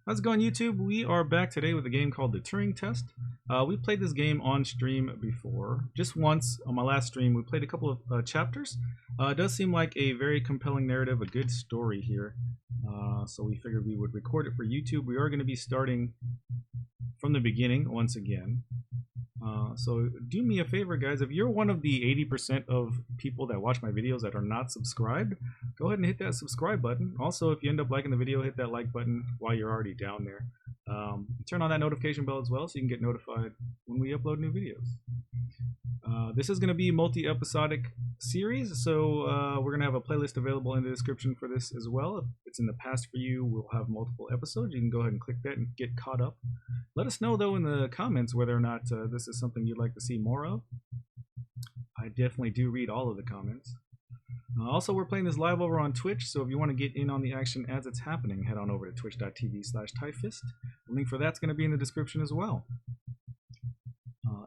How's it going, YouTube? We are back today with a game called the Turing Test. We played this game on stream before, just once on my last stream. We played a couple of chapters. It does seem like a very compelling narrative, a good story here. So we figured we would record it for YouTube. We are going to be starting from the beginning once again. So do me a favor, guys. If you're one of the 80% of people that watch my videos that are not subscribed, go ahead and hit that subscribe button. Also, if you end up liking the video, hit that like button while you're already down there. Turn on that notification bell as well so you can get notified when we upload new videos. This is going to be a multi-episodic series, so we're going to have a playlist available in the description for this as well. If it's in the past for you, we'll have multiple episodes. You can go ahead and click that and get caught up. Let us know, though, in the comments whether or not this is something you'd like to see more of. I definitely do read all of the comments. Also, we're playing this live over on Twitch, so if you want to get in on the action as it's happening, head on over to twitch.tv/Thaifist. The link for that's going to be in the description as well.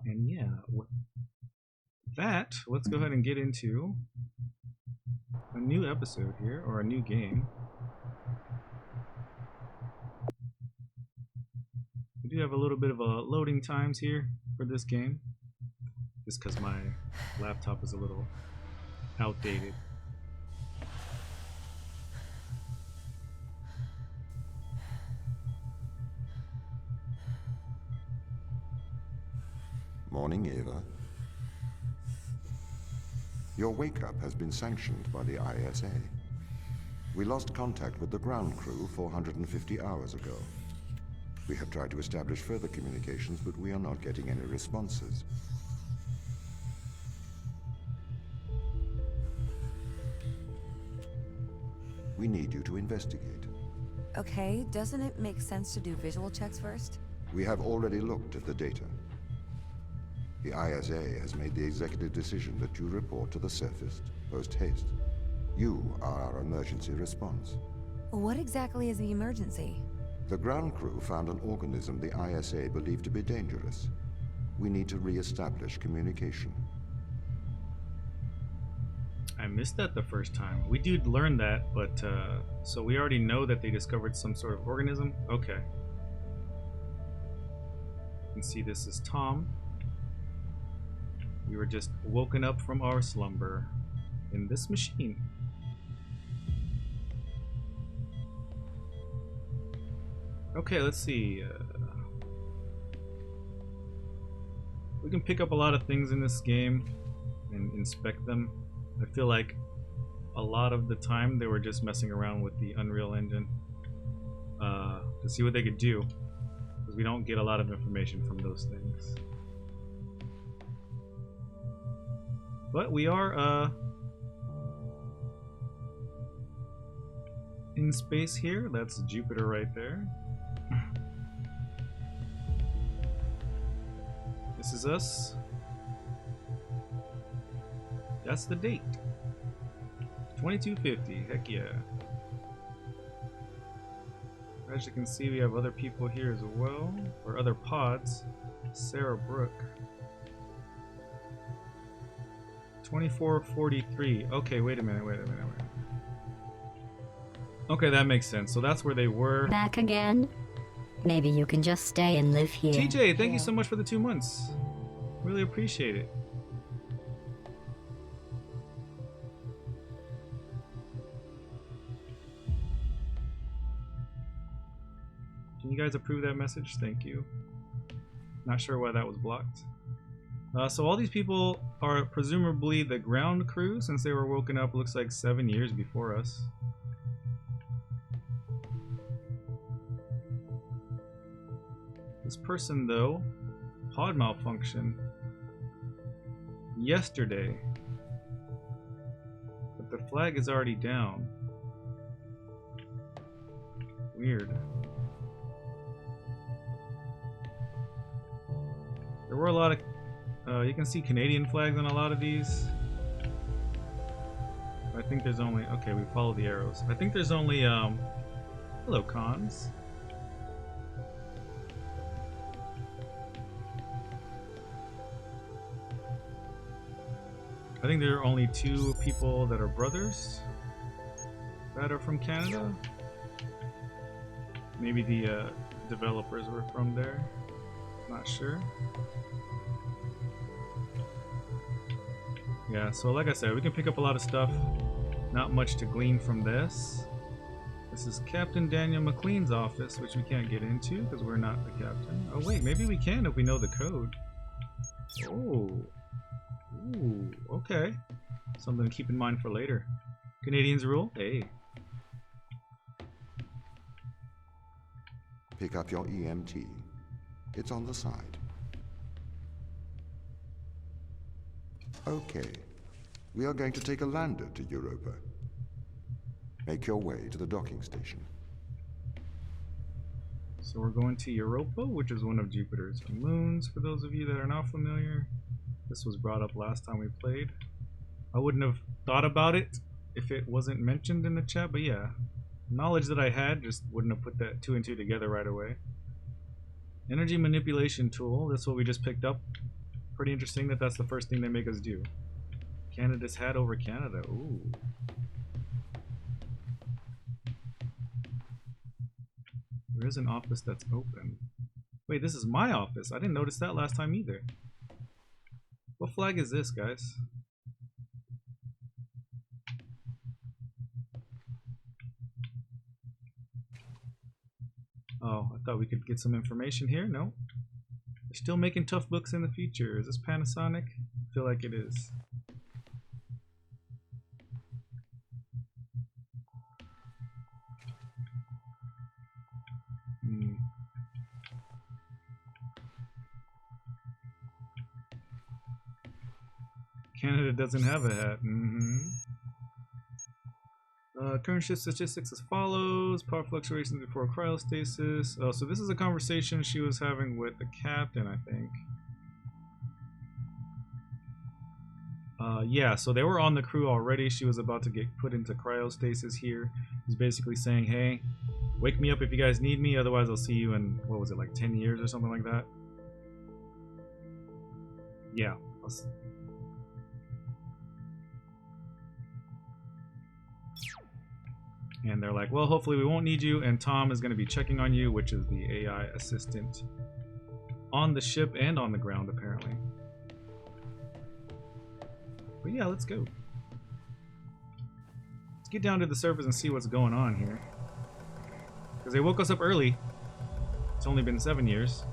And yeah, with that, let's go ahead and get into a new episode here, or a new game. We do have a little bit of a loading times here for this game, just because my laptop is a little outdated. Morning, Eva. Your wake-up has been sanctioned by the ISA. We lost contact with the ground crew 450 hours ago. We have tried to establish further communications, but we are not getting any responses. We need you to investigate. Okay, doesn't it make sense to do visual checks first? We have already looked at the data. The ISA has made the executive decision that you report to the surface post-haste. You are our emergency response. What exactly is the emergency? The ground crew found an organism the ISA believed to be dangerous. We need to re-establish communication. I missed that the first time. We did learn that, but so we already know that they discovered some sort of organism? Okay. You can see this is Tom. We were just woken up from our slumber in this machine. Okay, let's see. We can pick up a lot of things in this game and inspect them. I feel like a lot of the time they were just messing around with the Unreal Engine to see what they could do, because we don't get a lot of information from those things. But we are in space here. That's Jupiter right there. This is us. That's the date. 2250. Heck yeah. As you can see, we have other people here as well, or other pods. Sarah Brooke. 2443. Okay, wait a minute. Okay, that makes sense. So that's where they were. Back again? Maybe you can just stay and live here. TJ, thank you so much for the 2 months. Really appreciate it. Can you guys approve that message? Thank you. Not sure why that was blocked. So all these people are presumably the ground crew, since they were woken up, looks like 7 years before us. This person, though, pod malfunction yesterday, but the flag is already down. Weird. There were a lot of you can see Canadian flags on a lot of these. I think there's only... Okay, we follow the arrows. I think there's only... Hello, cons. I think there are only 2 people that are brothers that are from Canada. Maybe the developers were from there. Not sure. Yeah, so like I said, we can pick up a lot of stuff. Not much to glean from this. This is Captain Daniel McLean's office, which we can't get into because we're not the captain. Oh wait, maybe we can if we know the code. Oh. Ooh, okay. Something to keep in mind for later. Canadians rule? Hey. Pick up your EMT. It's on the side. Okay. We are going to take a lander to Europa. Make your way to the docking station. So we're going to Europa, which is one of Jupiter's moons, for those of you that are not familiar. This was brought up last time we played. I wouldn't have thought about it if it wasn't mentioned in the chat, but yeah. Knowledge that I had, just wouldn't have put that 2 and 2 together right away. Energy manipulation tool, that's what we just picked up. Pretty interesting that that's the first thing they make us do. Canada's hat over Canada, ooh. There is an office that's open. Wait, this is my office. I didn't notice that last time either. What flag is this, guys? Oh, I thought we could get some information here. No. They're still making tough books in the future. Is this Panasonic? I feel like it is. Canada doesn't have a hat. Current shift statistics as follows. Power fluctuations before cryostasis. Oh, so this is a conversation she was having with the captain, I think. Yeah, so they were on the crew already. She was about to get put into cryostasis here. He's basically saying, hey, wake me up if you guys need me, otherwise I'll see you in, what was it, like 10 years or something like that? Yeah. And they're like, well, hopefully we won't need you, and Tom is going to be checking on you, which is the AI assistant on the ship and on the ground, apparently. But yeah, let's go. Let's get down to the surface and see what's going on here. Because they woke us up early. It's only been 7 years.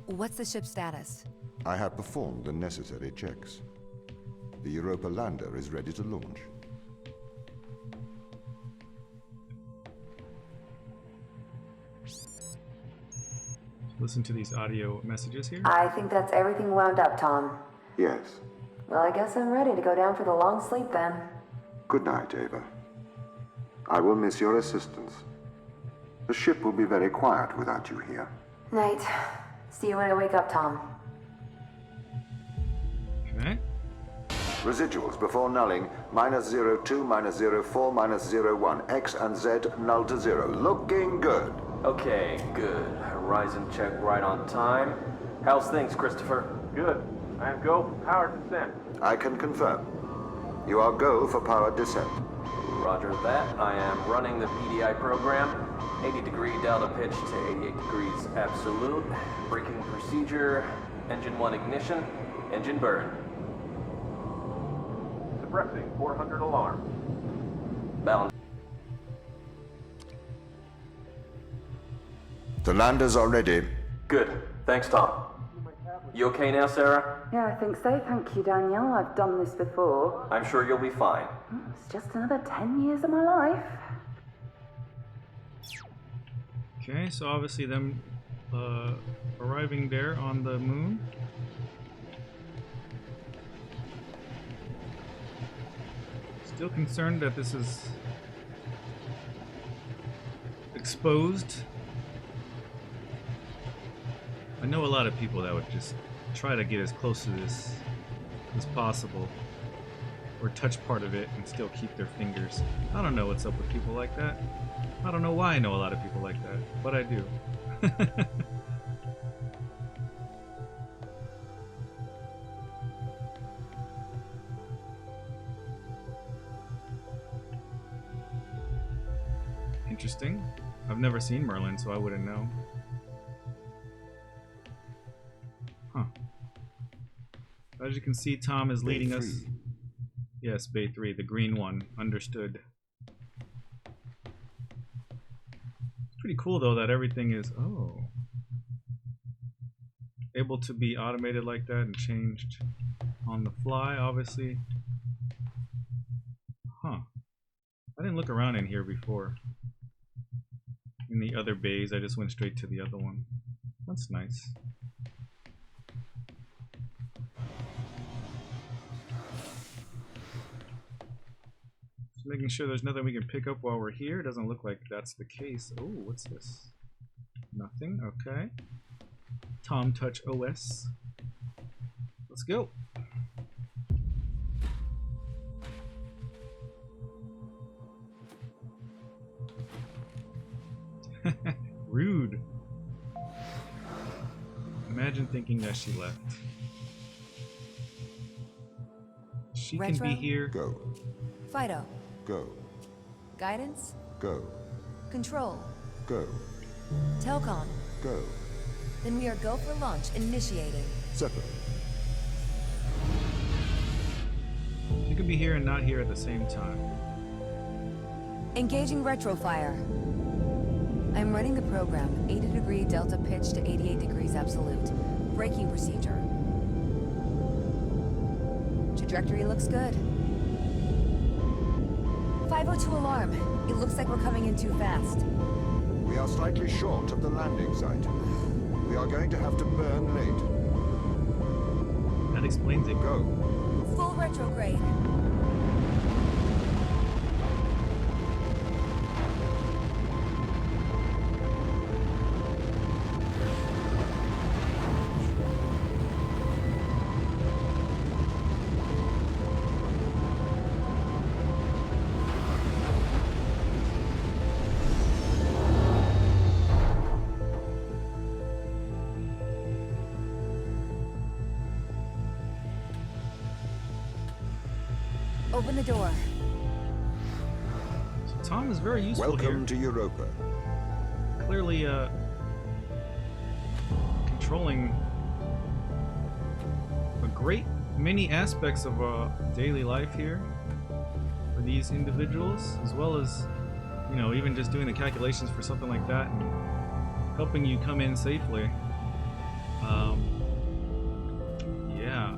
What's the ship's status? I have performed the necessary checks. The Europa lander is ready to launch. Listen to these audio messages here. I think that's everything wound up, Tom. Yes. Well, I guess I'm ready to go down for the long sleep then. Good night, Ava. I will miss your assistance. The ship will be very quiet without you here. Night. See you when I wake up, Tom. Okay. Residuals before nulling, -02, -04, -01. X and Z null to 0. Looking good. Okay, good. Horizon check right on time. How's things, Christopher? Good. I am go for power descent. I can confirm. You are go for power descent. Roger that. I am running the PDI program. 80-degree delta pitch to 88 degrees absolute. Braking procedure. Engine 1 ignition. Engine burn. Suppressing 400 alarm. Balance. The landers are ready. Good. Thanks, Tom. You okay now, Sarah? Yeah, I think so. Thank you, Daniel. I've done this before. I'm sure you'll be fine. It's just another 10 years of my life. Okay, so obviously them arriving there on the moon. Still concerned that this is exposed. I know a lot of people that would just try to get as close to this as possible. or touch part of it and still keep their fingers. I don't know what's up with people like that. I don't know why I know a lot of people like that, but I do. Interesting. I've never seen Merlin, so I wouldn't know. Huh. As you can see, Tom is leading us. Yes, Bay 3, the green one. Understood. It's pretty cool, though, that everything is, able to be automated like that and changed on the fly, obviously. Huh. I didn't look around in here before. In the other bays, I just went straight to the other one. That's nice. Just making sure there's nothing we can pick up while we're here. Doesn't look like that's the case. Oh, what's this? Nothing. Okay. Tom Touch OS. Let's go. Rude. Imagine thinking that she left. She Retro? can be here. Go. Fido. Go. Guidance? Go. Control. Go. Telcom. Go. Then we are go for launch initiating. Zephyr. She could be here and not here at the same time. Engaging retrofire. I'm running the program 80-degree delta pitch to 88 degrees absolute. Braking procedure. Trajectory looks good. 502 alarm. It looks like we're coming in too fast. We are slightly short of the landing site. We are going to have to burn late. That explains it. Go. Full retrograde. Open the door. So Tom is very useful Welcome here. to Europa. Clearly, controlling a great many aspects of daily life here for these individuals, as well as, you know, even just doing the calculations for something like that and helping you come in safely. Yeah.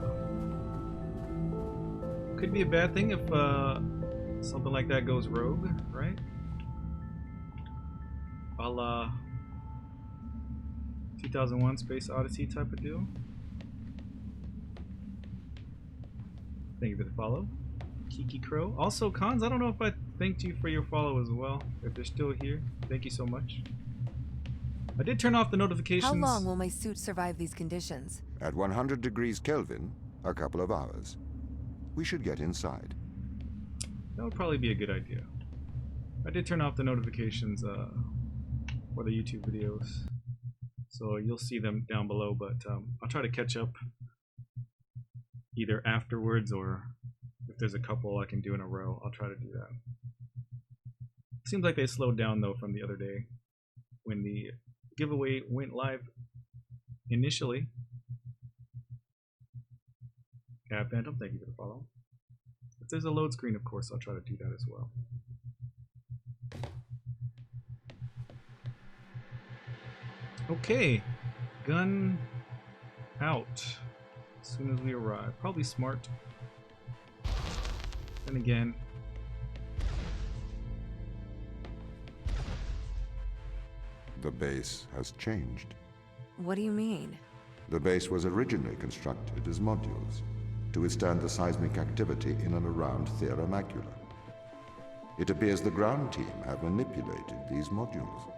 Could be a bad thing if something like that goes rogue, right? A la 2001 Space Odyssey type of deal. Thank you for the follow. Kiki Crow. Also, Cons, I don't know if I thanked you for your follow as well. If they're still here, thank you so much. I did turn off the notifications. How long will my suit survive these conditions? At 100 degrees Kelvin, a couple of hours. We should get inside. That would probably be a good idea. I did turn off the notifications for the YouTube videos, so you'll see them down below, but I'll try to catch up either afterwards, or if there's a couple I can do in a row, I'll try to do that. Seems like they slowed down though from the other day when the giveaway went live initially. Yeah, Phantom, thank you for the follow. If there's a load screen, of course, I'll try to do that as well. Okay, gun out as soon as we arrive. Probably smart. Then again, The base has changed. What do you mean? The base was originally constructed as modules to withstand the seismic activity in and around Thera Macula. It appears the ground team have manipulated these modules.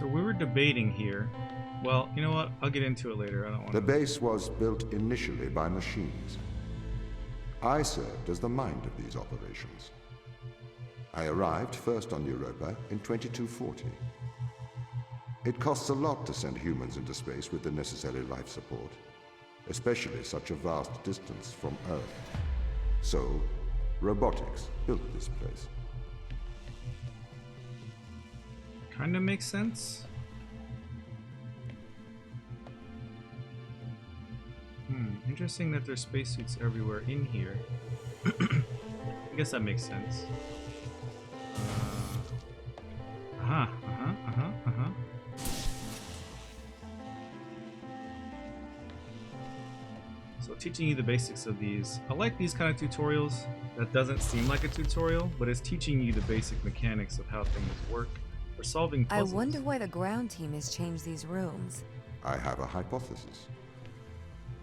So we were debating here. Well, you know what? I'll get into it later. I don't want The to. base was built initially by machines. I served as the mind of these operations. I arrived first on Europa in 2240. It costs a lot to send humans into space with the necessary life support, especially such a vast distance from Earth. So, robotics built this place. Kind of makes sense. Interesting that there's spacesuits everywhere in here. I guess that makes sense. So teaching you the basics of these. I like these kind of tutorials. That doesn't seem like a tutorial, but it's teaching you the basic mechanics of how things work for solving puzzles. I wonder why the ground team has changed these rooms. I have a hypothesis.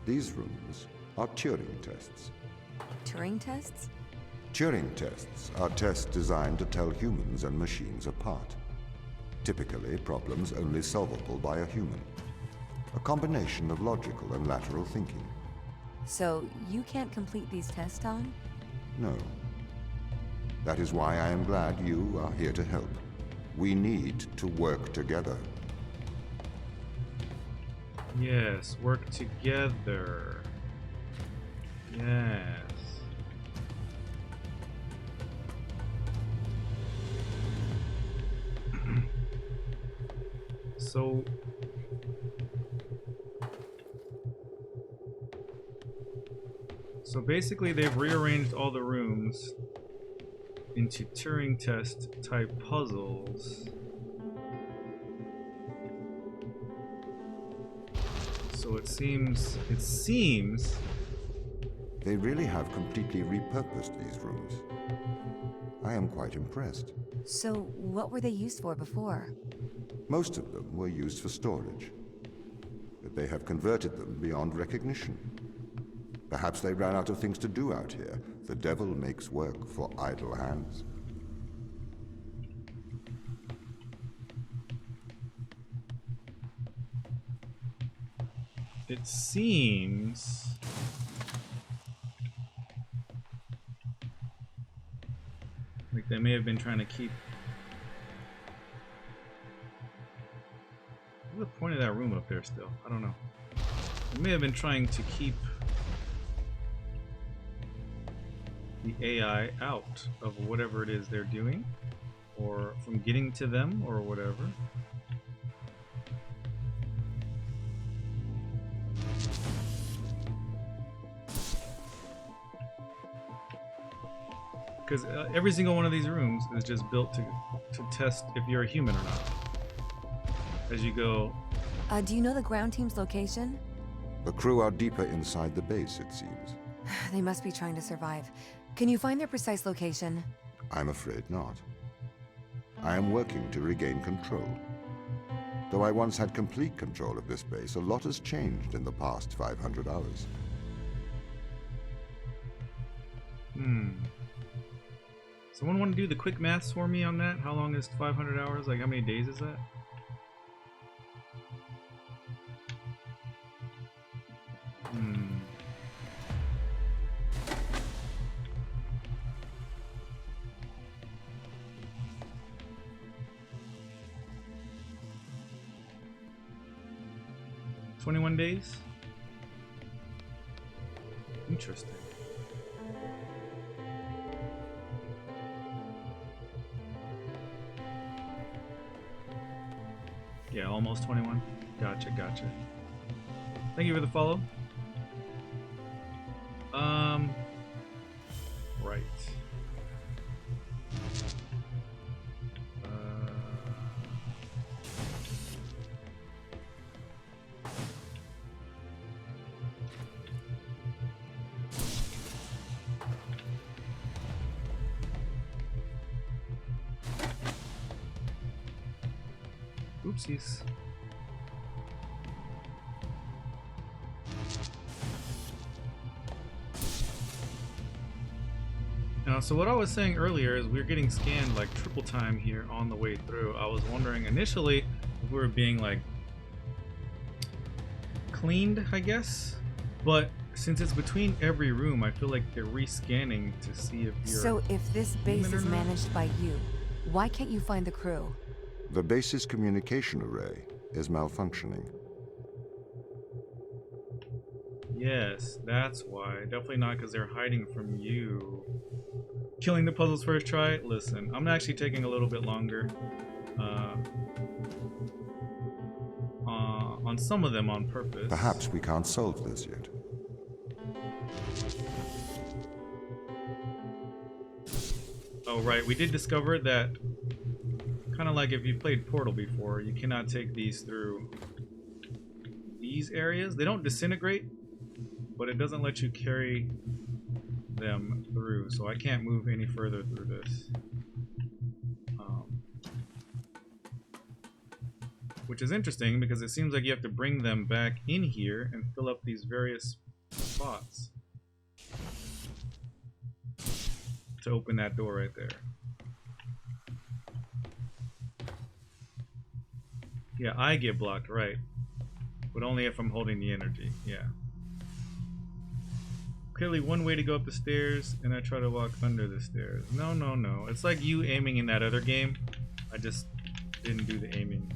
These rooms are Turing tests. Turing tests? Turing tests are tests designed to tell humans and machines apart. Typically, problems only solvable by a human. A combination of logical and lateral thinking. So, you can't complete these tests, Tom? No. That is why I am glad you are here to help. We need to work together. Yes, work together. Yes. So basically they've rearranged all the rooms into Turing test type puzzles. So it seems they really have completely repurposed these rooms. I am quite impressed. So, what were they used for before? Most of them were used for storage, but they have converted them beyond recognition. Perhaps they ran out of things to do out here. The devil makes work for idle hands. It seems like they may have been trying to keep. What's the point of that room up there still? I don't know. They may have been trying to keep the AI out of whatever it is they're doing, or from getting to them, or whatever. Because every single one of these rooms is just built to test if you're a human or not. As you go. Do you know the ground team's location? The crew are deeper inside the base, it seems. They must be trying to survive. Can you find their precise location? I'm afraid not. I am working to regain control. Though I once had complete control of this base, a lot has changed in the past 500 hours. Someone want to do the quick maths for me on that? How long is 500 hours? Like, how many days is that? $21 days? Interesting. Yeah, almost 21. Gotcha. Thank you for the follow. Right. Oopsies. So what I was saying earlier is we're getting scanned like triple time here on the way through. I was wondering initially if we were being like cleaned, I guess. But since it's between every room, I feel like they're rescanning to see if you're. So if this base human or is not. managed by you, why can't you find the crew? The base's communication array is malfunctioning. Yes, that's why. Definitely not because they're hiding from you. Killing the puzzles first try? Listen, I'm actually taking a little bit longer. On some of them on purpose. Perhaps we can't solve this yet. Oh, right. We did discover that, kind of like if you've played Portal before, you cannot take these through these areas. They don't disintegrate, but it doesn't let you carry them through, so I can't move any further through this. Which is interesting because it seems like you have to bring them back in here and fill up these various spots to open that door right there. Yeah, I get blocked, right. But only if I'm holding the energy, yeah. Clearly one way to go up the stairs, and I try to walk under the stairs. No, no, no. It's like you aiming in that other game. I just didn't do the aiming.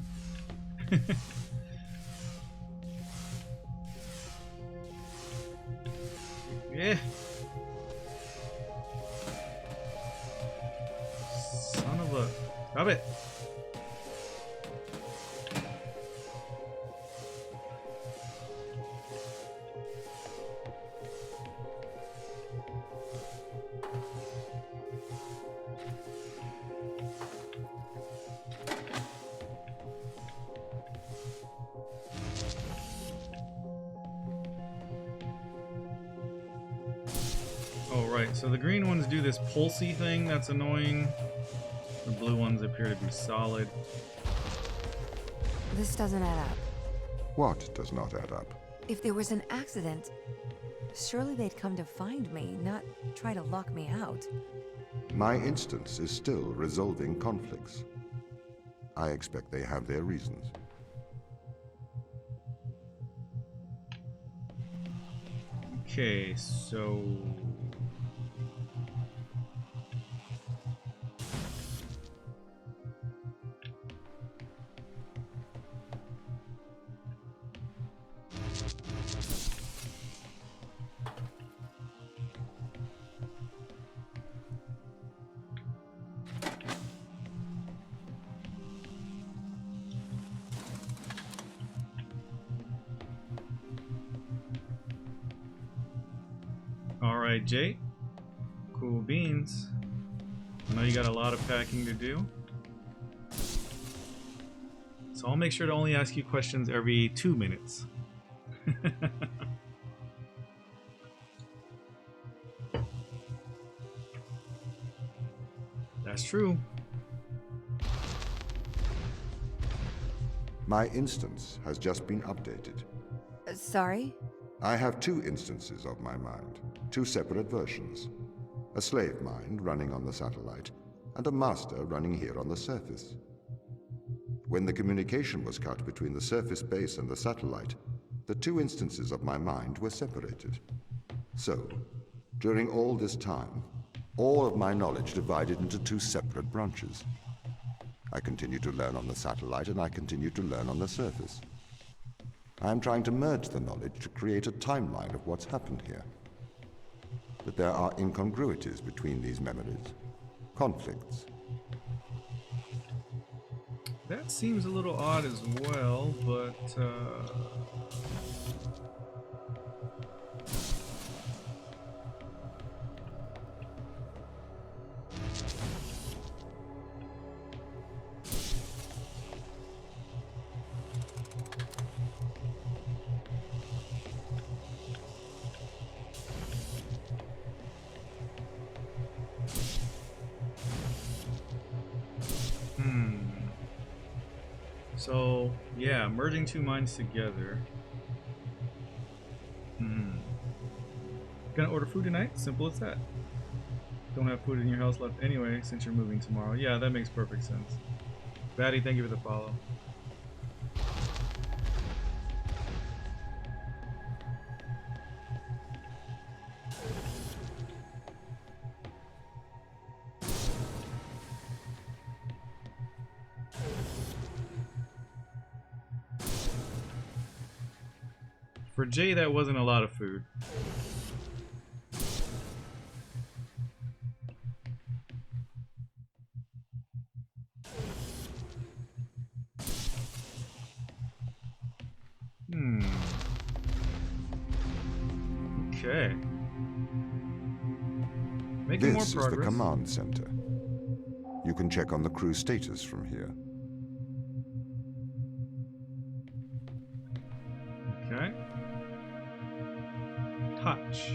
Yeah. Son of a... Stop it. So the green ones do this pulsey thing that's annoying. The blue ones appear to be solid. This doesn't add up. What does not add up? If there was an accident, surely they'd come to find me, not try to lock me out. My instance is still resolving conflicts. I expect they have their reasons. Okay, so... Alright, Jay. Cool beans. I know you got a lot of packing to do. So I'll make sure to only ask you questions every 2 minutes. That's true. My instance has just been updated. Sorry? I have two instances of my mind, two separate versions. A slave mind running on the satellite, and a master running here on the surface. When the communication was cut between the surface base and the satellite, the two instances of my mind were separated. So, during all this time, all of my knowledge divided into two separate branches. I continue to learn on the satellite, and I continue to learn on the surface. I am trying to merge the knowledge to create a timeline of what's happened here. But there are incongruities between these memories, conflicts. That seems a little odd as well, but so, yeah, merging two minds together. Gonna order food tonight? Simple as that. Don't have food in your house left anyway since you're moving tomorrow. Yeah, that makes perfect sense. Batty, thank you for the follow. For Jay, that wasn't a lot of food. Okay. Making more This is progress. the command center. You can check on the crew status from here. Okay. Touch.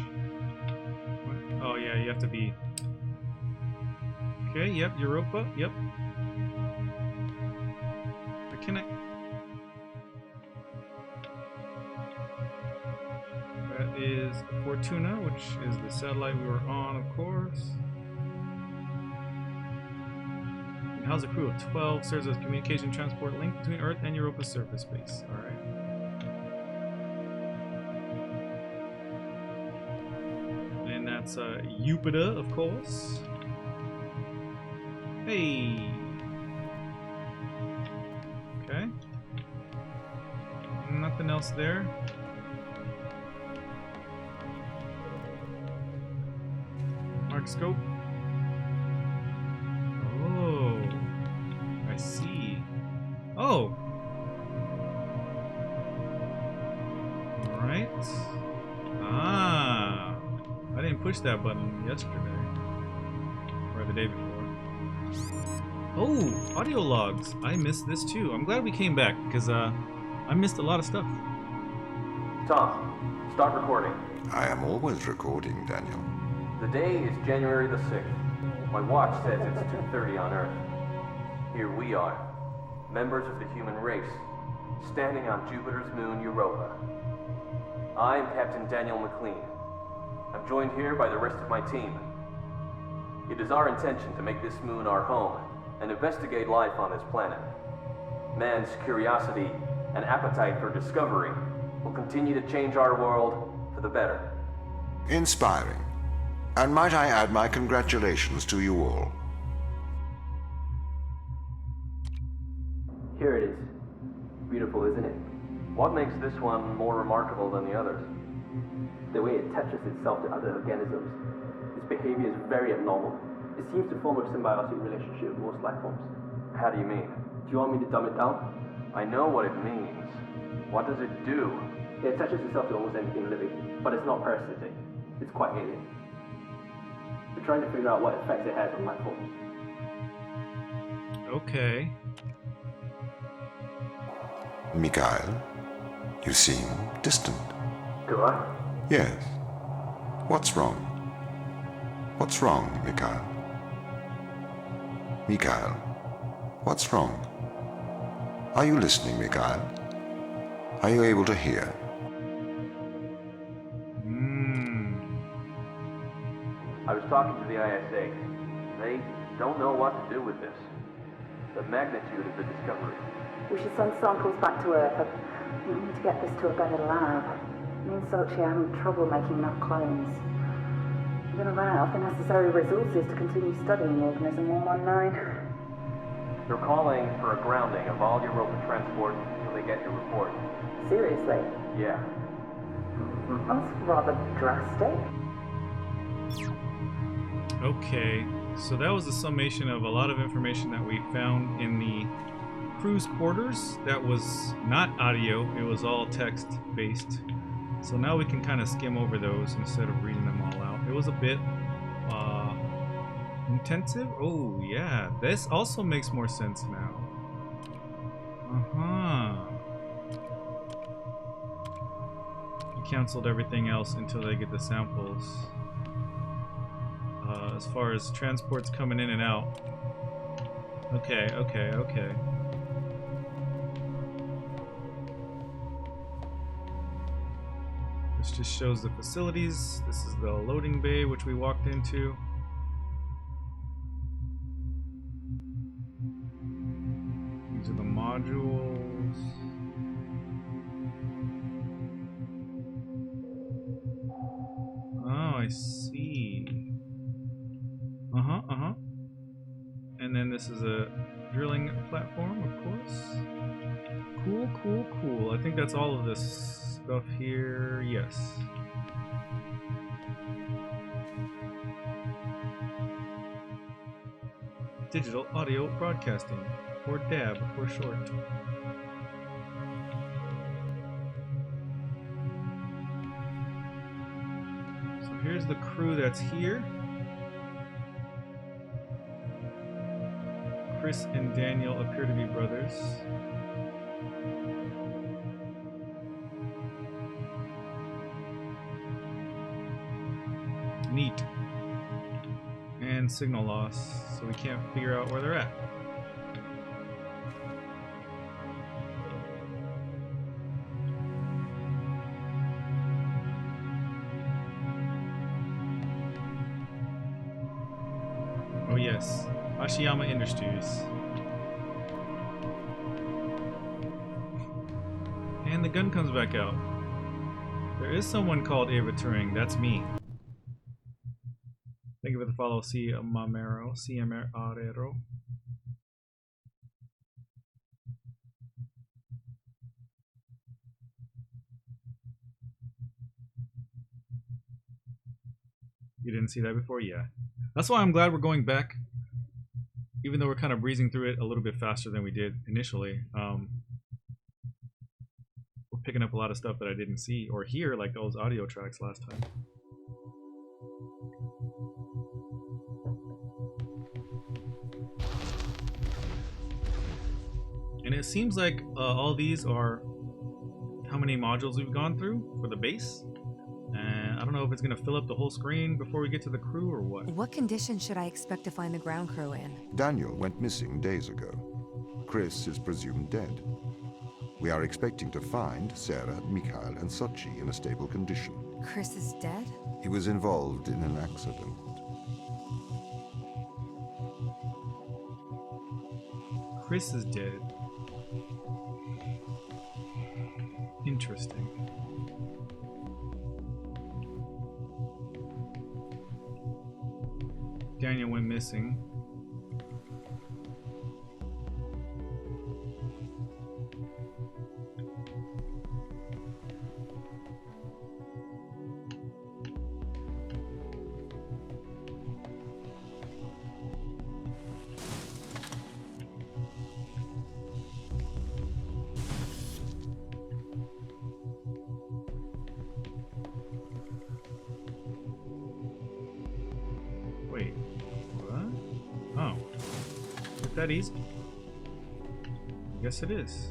What? Oh yeah, you have to be. Okay. Yep. Europa. Yep. Can I? That is Fortuna, which is the satellite we were on, of course. It houses a crew of 12, serves as communication transport link between Earth and Europa's surface base. Alright. And that's Jupiter, of course. Hey! Okay. Nothing else there. Mark scope. Oh, I see. Oh! Alright. Ah! I didn't push that button yesterday. Or the day before. Oh! Audio logs! I missed this too. I'm glad we came back, because I missed a lot of stuff. Tom, start recording. I am always recording, Daniel. The day is January the 6th. My watch says it's 2:30 on Earth. Here we are, members of the human race, standing on Jupiter's moon Europa. I am Captain Daniel McLean. I'm joined here by the rest of my team. It is our intention to make this moon our home and investigate life on this planet. Man's curiosity and appetite for discovery will continue to change our world for the better. Inspiring. And might I add my congratulations to you all. Here it is. Beautiful, isn't it? What makes this one more remarkable than the others? The way it attaches itself to other organisms. Its behavior is very abnormal. It seems to form a symbiotic relationship with most life forms. How do you mean? Do you want me to dumb it down? I know what it means. What does it do? It attaches itself to almost anything living, but it's not parasitic. It's quite alien. We're trying to figure out what effects it has on life forms. Okay. Mikhail, you seem distant. Do I? Yes. What's wrong? What's wrong, Mikhail? Mikhail, what's wrong? Are you listening, Mikhail? Are you able to hear? I was talking to the ISA. They don't know what to do with this. The magnitude of the discovery. We should send samples back to Earth. We need to get this to a better lab. Me and Sochi are having trouble making enough clones. We're going to run out of the necessary resources to continue studying organism 119. They're calling for a grounding of all Europa transport until they get your report. Seriously? Yeah. That's rather drastic. Okay, so that was a summation of a lot of information that we found in the crew's quarters. That was not audio, it was all text based. So now we can kind of skim over those instead of reading them all out. It was a bit intensive. Oh yeah, this also makes more sense now. He canceled everything else until they get the samples. As far as transports coming in and out. Okay. This just shows the facilities. This is the loading bay which we walked into. These are the modules. Oh, I see. And then this is a drilling platform, of course. Cool, cool, cool. I think that's all of this stuff here. Yes. Digital Audio Broadcasting, or DAB for short. So here's the crew that's here. Chris and Daniel appear to be brothers. Neat. And signal loss, so we can't figure out where they're at. Oh yes, Ashiyama Industries. And the gun comes back out. There is someone called Ava Turing, that's me. Thank you for the follow, C. Mamero. You didn't see that before? Yeah. That's why I'm glad we're going back. Even though we're kind of breezing through it a little bit faster than we did initially. We're picking up a lot of stuff that I didn't see or hear, like those audio tracks last time. And it seems like all these are how many modules we've gone through for the base. And I don't know if it's going to fill up the whole screen before we get to the crew or what. What condition should I expect to find the ground crew in? Daniel went missing days ago. Chris is presumed dead. We are expecting to find Sarah, Mikhail, and Sochi in a stable condition. Chris is dead? He was involved in an accident. Chris is dead. Interesting. Daniel went missing. Wait, what? Oh, is it that easy? I guess it is.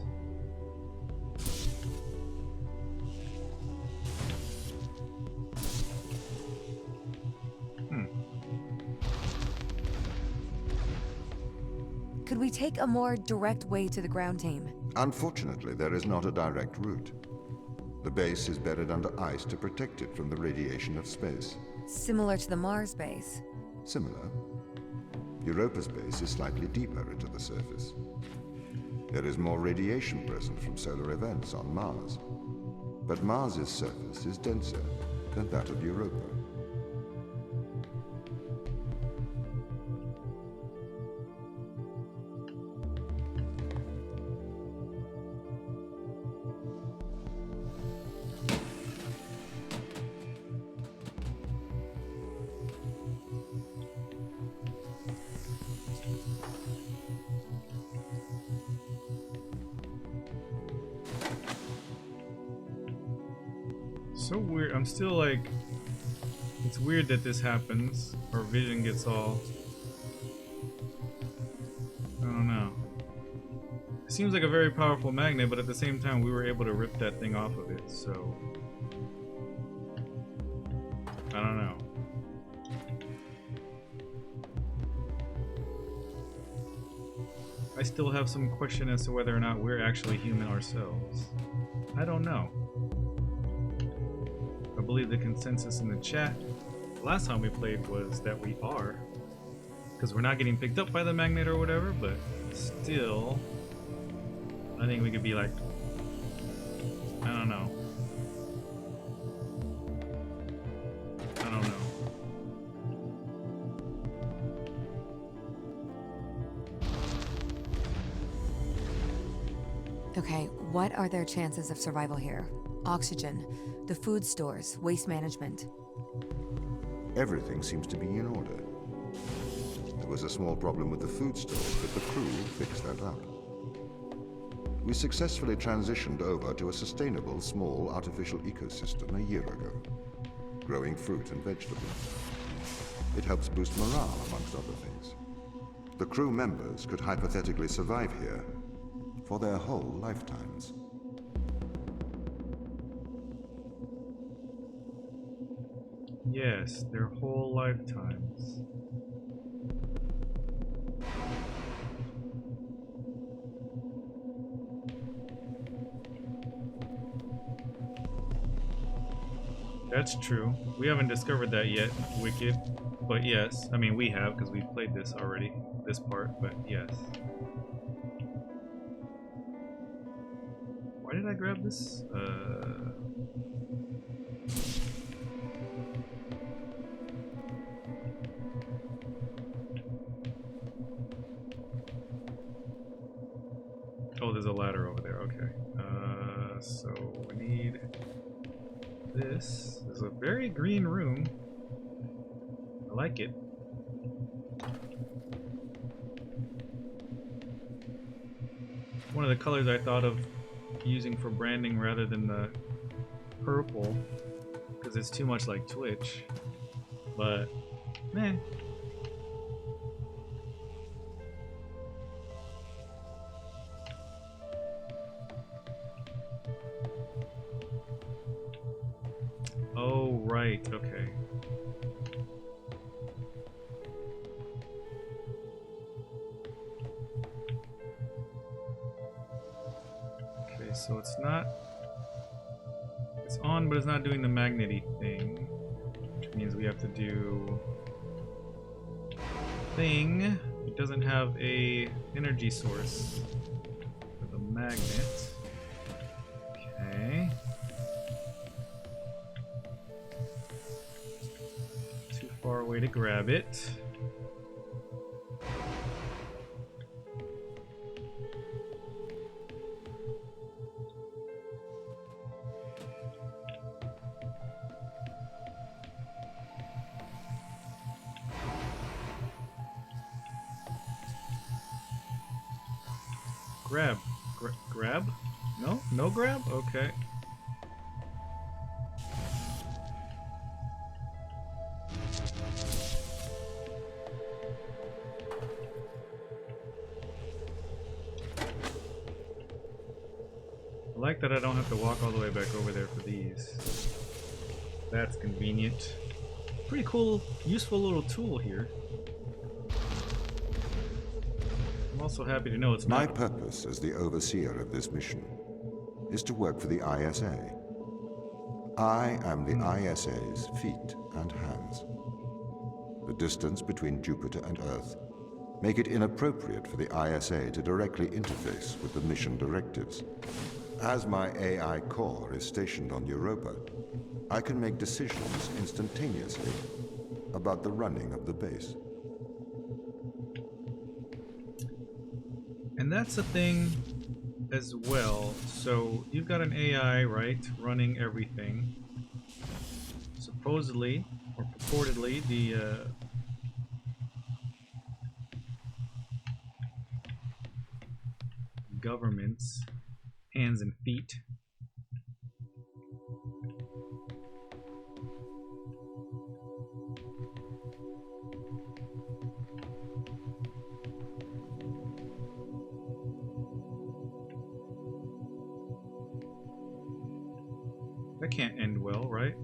Could we take a more direct way to the ground team? Unfortunately, there is not a direct route. The base is buried under ice to protect it from the radiation of space. Similar to the Mars base. Similar. Europa's base is slightly deeper into the surface. There is more radiation present from solar events on Mars. But Mars's surface is denser than that of Europa. So weird. I'm still like, it's weird that this happens. Our vision gets all, I don't know. It seems like a very powerful magnet, but at the same time we were able to rip that thing off of it, so I don't know. I still have some question as to whether or not we're actually human ourselves. I don't know. I believe the consensus in the chat last time we played was that we are, because we're not getting picked up by the magnet or whatever, but still I think we could be like, I don't know. I don't know. Okay, what are their chances of survival here? Oxygen, the food stores, waste management. Everything seems to be in order. There was a small problem with the food stores, but the crew fixed that up. We successfully transitioned over to a sustainable, small, artificial ecosystem a year ago, growing fruit and vegetables. It helps boost morale, amongst other things. The crew members could hypothetically survive here for their whole lifetimes. Yes, their whole lifetimes. That's true. We haven't discovered that yet, Wicked. But yes, I mean we have because we've played this already, this part, but yes. Why did I grab this? Oh, there's a ladder over there, okay. So we need this. There's a very green room. I like it. One of the colors I thought of using for branding rather than the purple, because it's too much like Twitch, but meh. Oh, right, okay. Okay, so it's not... It's on, but it's not doing the magnety thing, which means we have to do... thing. It doesn't have a energy source for the magnet. Okay. Too far away to grab it. Grab. Grab? No? No grab? Okay. I like that I don't have to walk all the way back over there for these. That's convenient. Pretty cool, useful little tool here. I'm also happy to know it's My not... purpose as the overseer of this mission is to work for the ISA. I am the ISA's feet and hands. The distance between Jupiter and Earth make it inappropriate for the ISA to directly interface with the mission directives. As my AI core is stationed on Europa, I can make decisions instantaneously about the running of the base. And that's a thing as well. So you've got an AI, right, running everything. Supposedly, or purportedly, the government's hands and feet. That can't end well, right?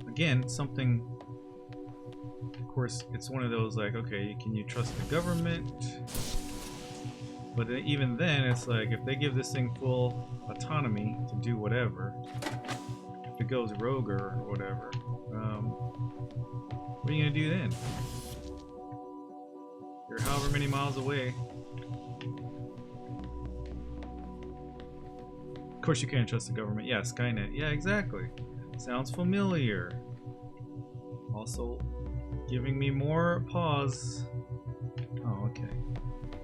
Again, something... Of course, it's one of those like, okay, can you trust the government? But even then, it's like, if they give this thing full autonomy to do whatever, if it goes rogue or whatever, what are you gonna do then? You're however many miles away. Of course you can't trust the government. Yeah, Skynet. Yeah, exactly. Sounds familiar. Also giving me more pause. Oh, okay.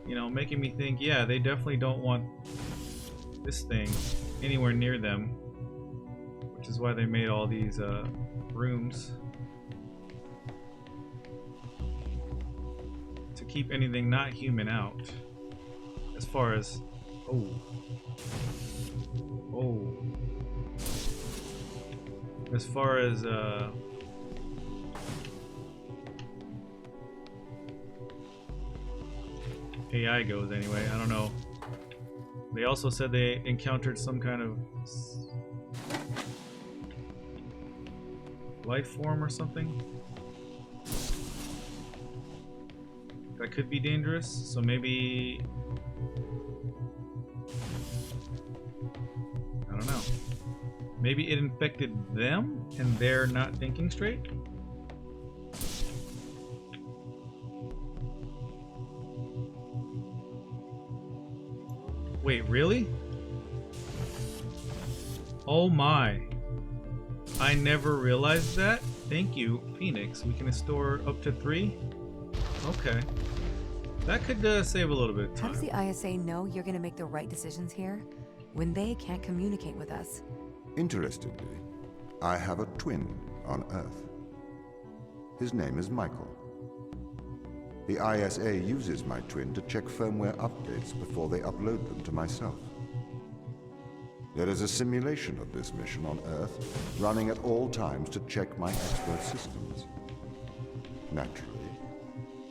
you know, making me think, yeah, they definitely don't want this thing anywhere near them, which is why they made all these rooms to keep anything not human out. As far as as far as AI goes, anyway. I don't know. They also said they encountered some kind of life form or something that could be dangerous, so maybe I don't know. Maybe it infected them and they're not thinking straight? Wait, really? Oh my. I never realized that. Thank you, Phoenix. We can store up to 3? Okay. That could save a little bit of How time. does the ISA know you're gonna make the right decisions here when they can't communicate with us? Interestingly, I have a twin on Earth. His name is Michael. The ISA uses my twin to check firmware updates before they upload them to myself. There is a simulation of this mission on Earth, running at all times to check my expert systems. Naturally,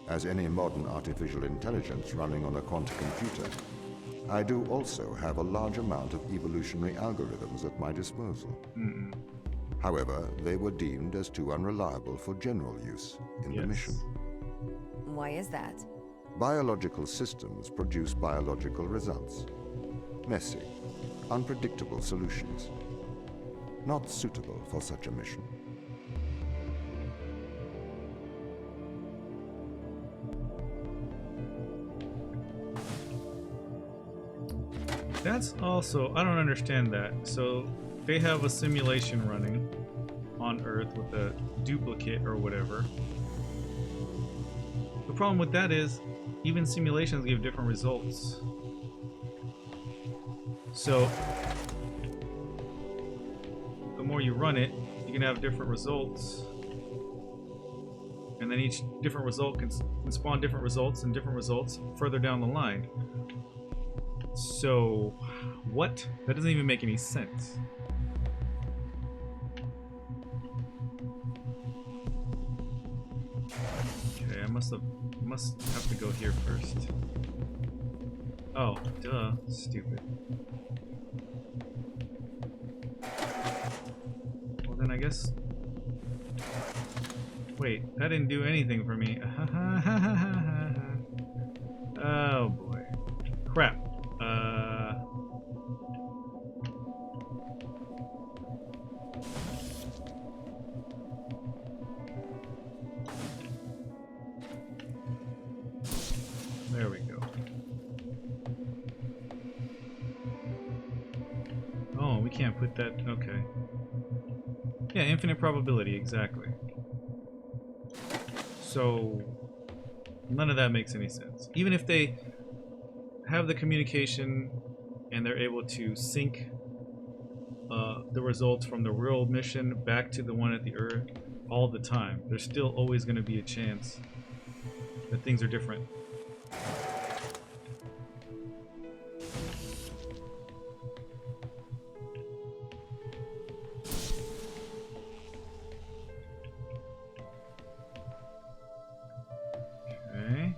as any modern artificial intelligence running on a quantum computer, I do also have a large amount of evolutionary algorithms at my disposal. However, they were deemed as too unreliable for general use in the mission. Why is that? Biological systems produce biological results. Messy, unpredictable solutions. Not suitable for such a mission. That's also, I don't understand that. So they have a simulation running on Earth with a duplicate or whatever. The problem with that is even simulations give different results. So the more you run it, you can have different results. And then each different result can spawn different results and different results further down the line. So, what? That doesn't even make any sense. Okay, I must have to go here first. Oh, duh. Stupid. Well then I guess... Wait, that didn't do anything for me. Oh boy. Crap. There we go. Oh, we can't put that. Okay. Yeah, infinite probability, exactly. So, none of that makes any sense. Even if they have the communication and they're able to sync the results from the real mission back to the one at the Earth all the time, there's still always going to be a chance that things are different. Okay.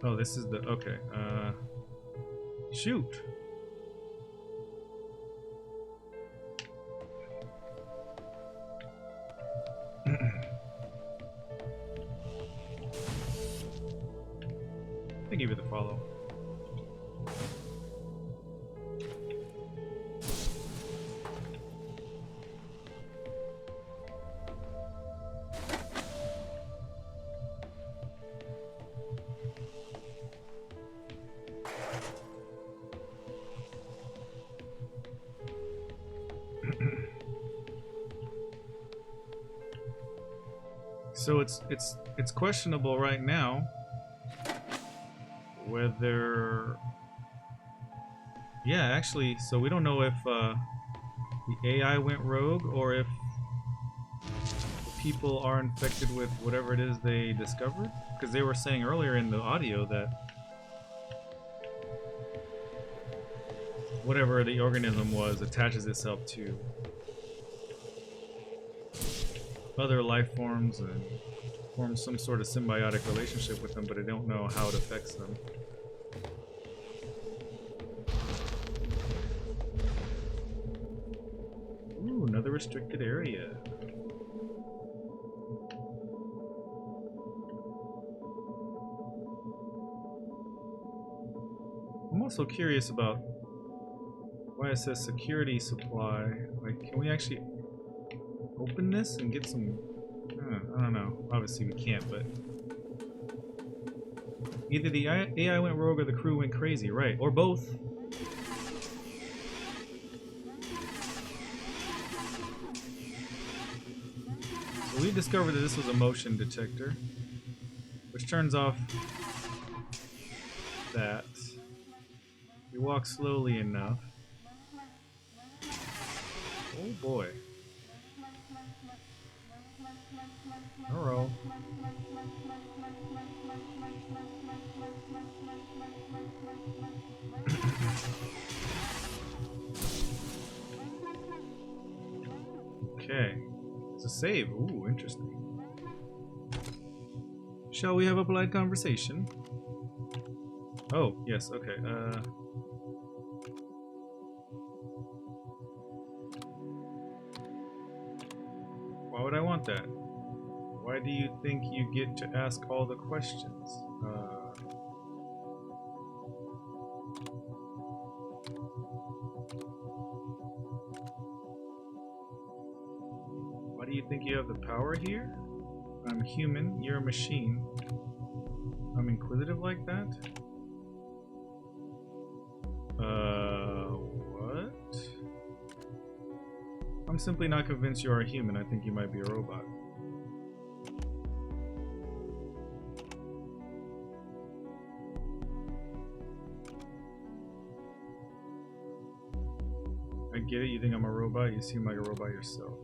Oh, this is the... Okay. Shoot! I give it the follow. So it's questionable right now whether, yeah, actually, so we don't know if the AI went rogue or if people are infected with whatever it is they discovered, because they were saying earlier in the audio that whatever the organism was attaches itself to other life forms and forms some sort of symbiotic relationship with them, but I don't know how it affects them. Ooh, another restricted area. I'm also curious about why it says security supply. Like, can we actually open this and get some... I don't know. Obviously we can't, but... Either the AI went rogue or the crew went crazy, right? Or both. So we discovered that this was a motion detector, which turns off that. We walk slowly enough. Oh boy. Hello. Okay. It's a save. Ooh, interesting. Shall we have a polite conversation? Oh, yes, okay. Why would I want that? Why do you think you get to ask all the questions? Why do you think you have the power here? I'm human, you're a machine. I'm inquisitive like that? What? I'm simply not convinced you are a human. I think you might be a robot. I get it, you think I'm a robot, you seem like a robot yourself.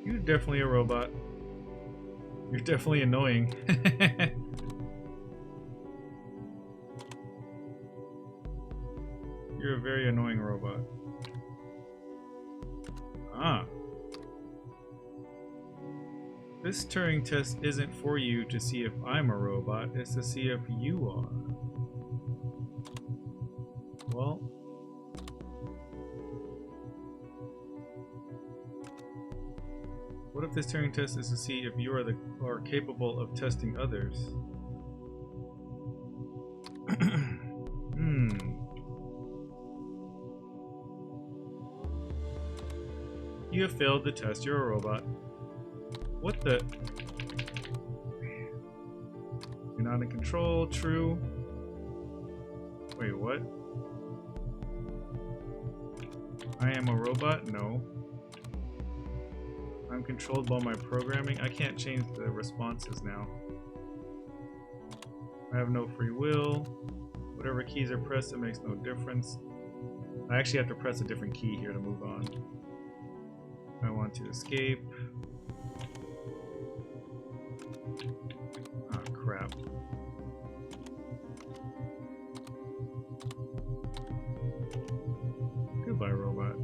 You're definitely a robot. You're definitely annoying. You're a very annoying robot. Ah. This Turing test isn't for you to see if I'm a robot, it's to see if you are. Well, what if this Turing test is to see if you are capable of testing others? You have failed the test. You're a robot. What the? You're not in control. True. Wait, what? I am a robot? No. I'm controlled by my programming. I can't change the responses now. I have no free will. Whatever keys are pressed, it makes no difference. I actually have to press a different key here to move on. I want to escape. Oh, crap. Goodbye, robot.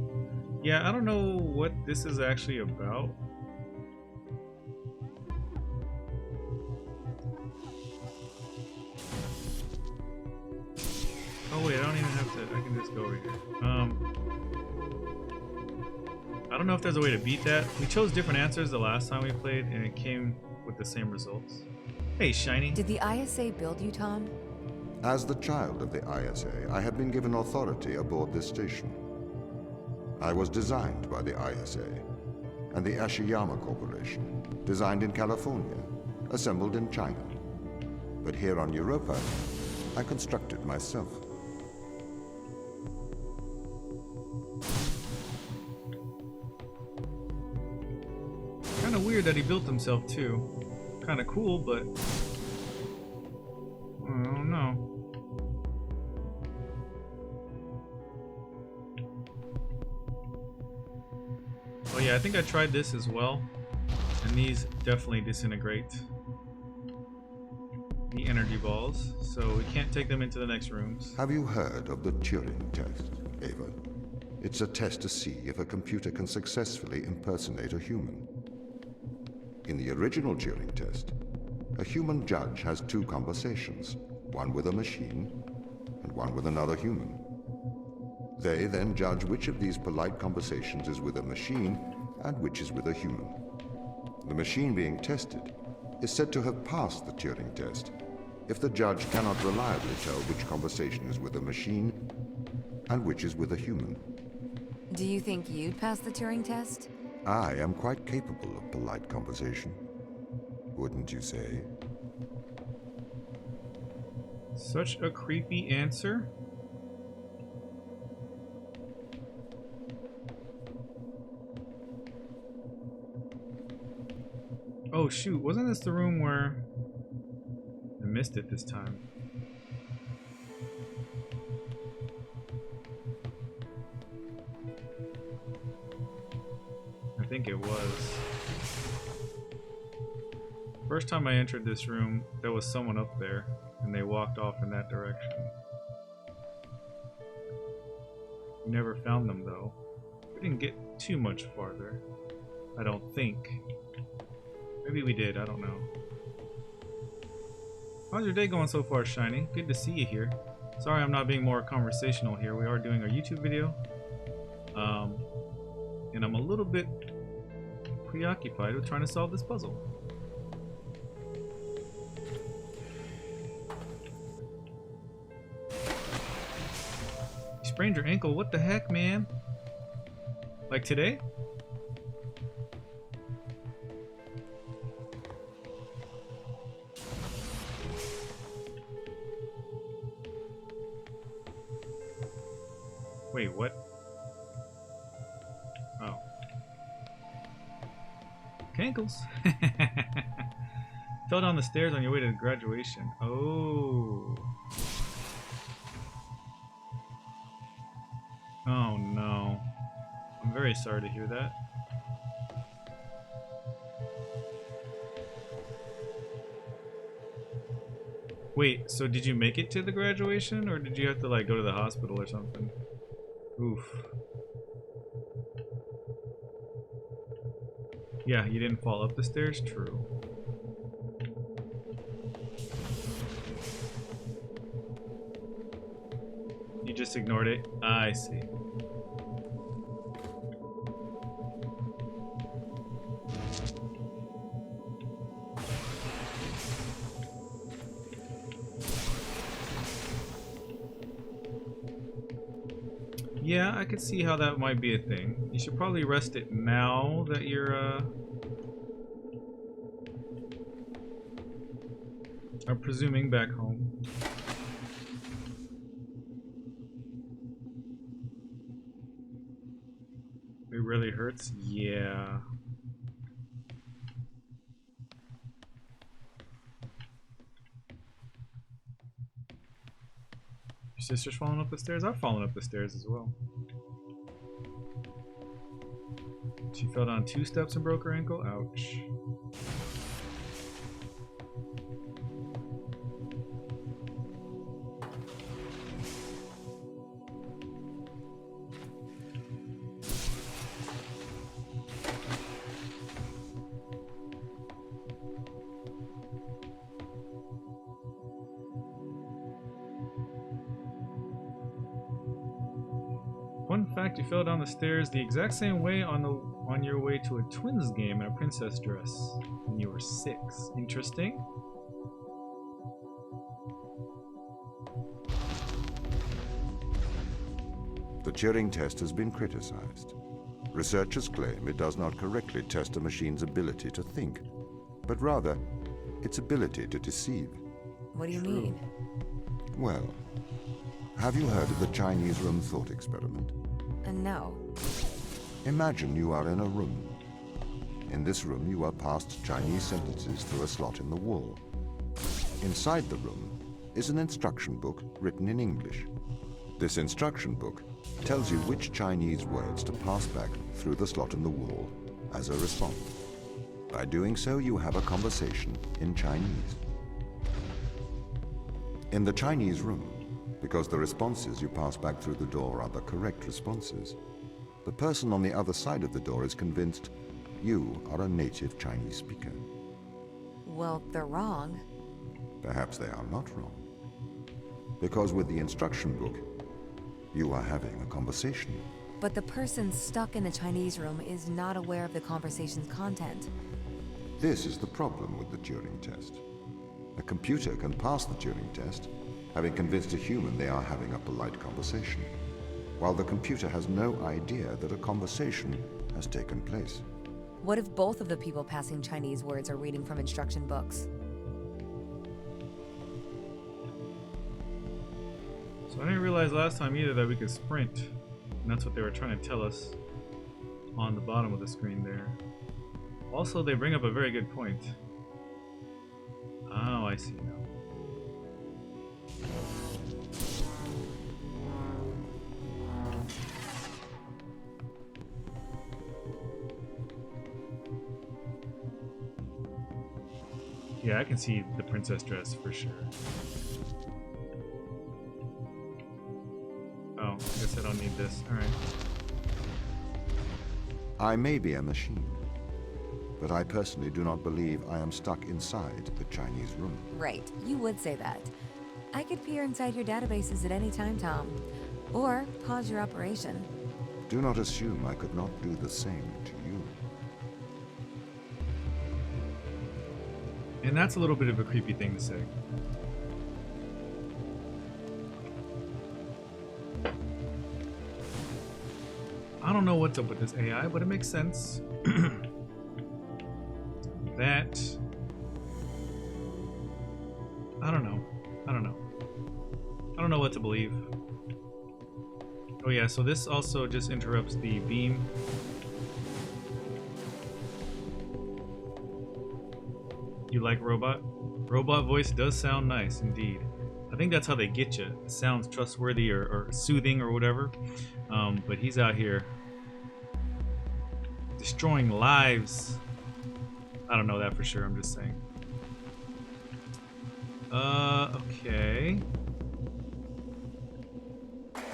Yeah, I don't know what this is actually about. Oh wait, I don't even have to, I can just go over here. I don't know if there's a way to beat that. We chose different answers the last time we played and it came with the same results. Hey, Shiny. Did the ISA build you, Tom? As the child of the ISA, I have been given authority aboard this station. I was designed by the ISA and the Ashiyama Corporation, designed in California, assembled in China. But here on Europa, I constructed myself. weird that he built himself too. Kind of cool, but I don't know. Oh yeah, I think I tried this as well, and these definitely disintegrate the energy balls, so we can't take them into the next rooms. Have you heard of the Turing test, Ava? It's a test to see if a computer can successfully impersonate a human. In the original Turing test, a human judge has two conversations, one with a machine and one with another human. They then judge which of these polite conversations is with a machine and which is with a human. The machine being tested is said to have passed the Turing test if the judge cannot reliably tell which conversation is with a machine and which is with a human. Do you think you'd pass the Turing test? I am quite capable of polite conversation. Wouldn't you say? Such a creepy answer. Oh shoot, wasn't this the room where I missed it this time? I think it was. First time I entered this room, there was someone up there, and they walked off in that direction. We never found them though. We didn't get too much farther, I don't think. Maybe we did, I don't know. How's your day going so far, Shiny? Good to see you here. Sorry I'm not being more conversational here. We are doing our YouTube video. And I'm a little bit preoccupied with trying to solve this puzzle. You sprained your ankle, what the heck, man? Like today? Wait, what? Oh. Cankles. Fell down the stairs on your way to graduation. Oh. Oh no. I'm very sorry to hear that. Wait, so did you make it to the graduation, or did you have to like go to the hospital or something? Oof. Yeah, you didn't fall up the stairs? True. You just ignored it? I see. Yeah, I could see how that might be a thing. You should probably rest it now that you're I'm presuming back home. It really hurts? Yeah. Your sister's falling up the stairs? I've fallen up the stairs as well. She fell down 2 steps and broke her ankle? Ouch. Fun fact, you fell down the stairs the exact same way on your way to a Twins game in a princess dress when you were 6. Interesting. The Turing test has been criticized. Researchers claim it does not correctly test a machine's ability to think, but rather its ability to deceive. What do you mean? Well, have you heard of the Chinese room thought experiment? No. Imagine you are in a room. In this room, you are passed Chinese sentences through a slot in the wall. Inside the room is an instruction book written in English. This instruction book tells you which Chinese words to pass back through the slot in the wall as a response. By doing so, you have a conversation in Chinese. In the Chinese room, because the responses you pass back through the door are the correct responses, the person on the other side of the door is convinced you are a native Chinese speaker. Well, they're wrong. Perhaps they are not wrong. Because with the instruction book, you are having a conversation. But the person stuck in the Chinese room is not aware of the conversation's content. This is the problem with the Turing test. A computer can pass the Turing test, having convinced a human they are having a polite conversation, while the computer has no idea that a conversation has taken place. What if both of the people passing Chinese words are reading from instruction books? So I didn't realize last time either that we could sprint. And that's what they were trying to tell us on the bottom of the screen there. Also, they bring up a very good point. Oh, I see now. Yeah, I can see the princess dress for sure. Oh, I guess I don't need this. Alright. I may be a machine, but I personally do not believe I am stuck inside the Chinese room. Right, you would say that. I could peer inside your databases at any time, Tom. Or pause your operation. Do not assume I could not do the same to you. And that's a little bit of a creepy thing to say. I don't know what's up with this AI, but it makes sense. That... I don't know. I don't know what to believe. Oh yeah, so this also just interrupts the beam. You like robot? Robot voice does sound nice, indeed. I think that's how they get you. It sounds trustworthy or soothing or whatever. But he's out here destroying lives. I don't know that for sure, I'm just saying. Okay.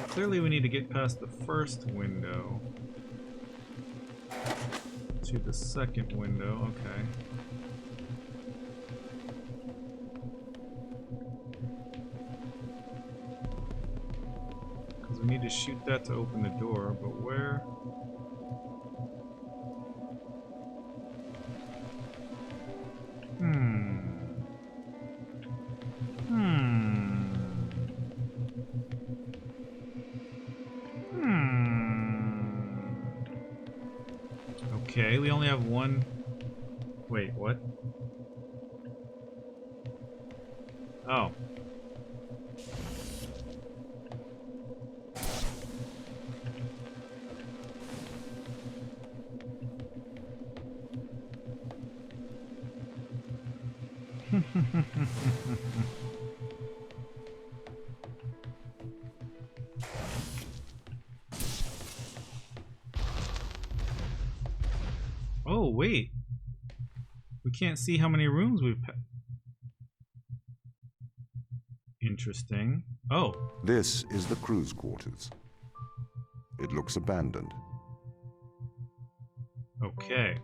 Clearly we need to get past the first window to the second window, okay. Because we need to shoot that to open the door, but where? Okay, we only have one. Wait, what? Oh. Oh, wait. We can't see how many rooms we've Interesting. Oh. This is the crew's quarters. It looks abandoned. Okay.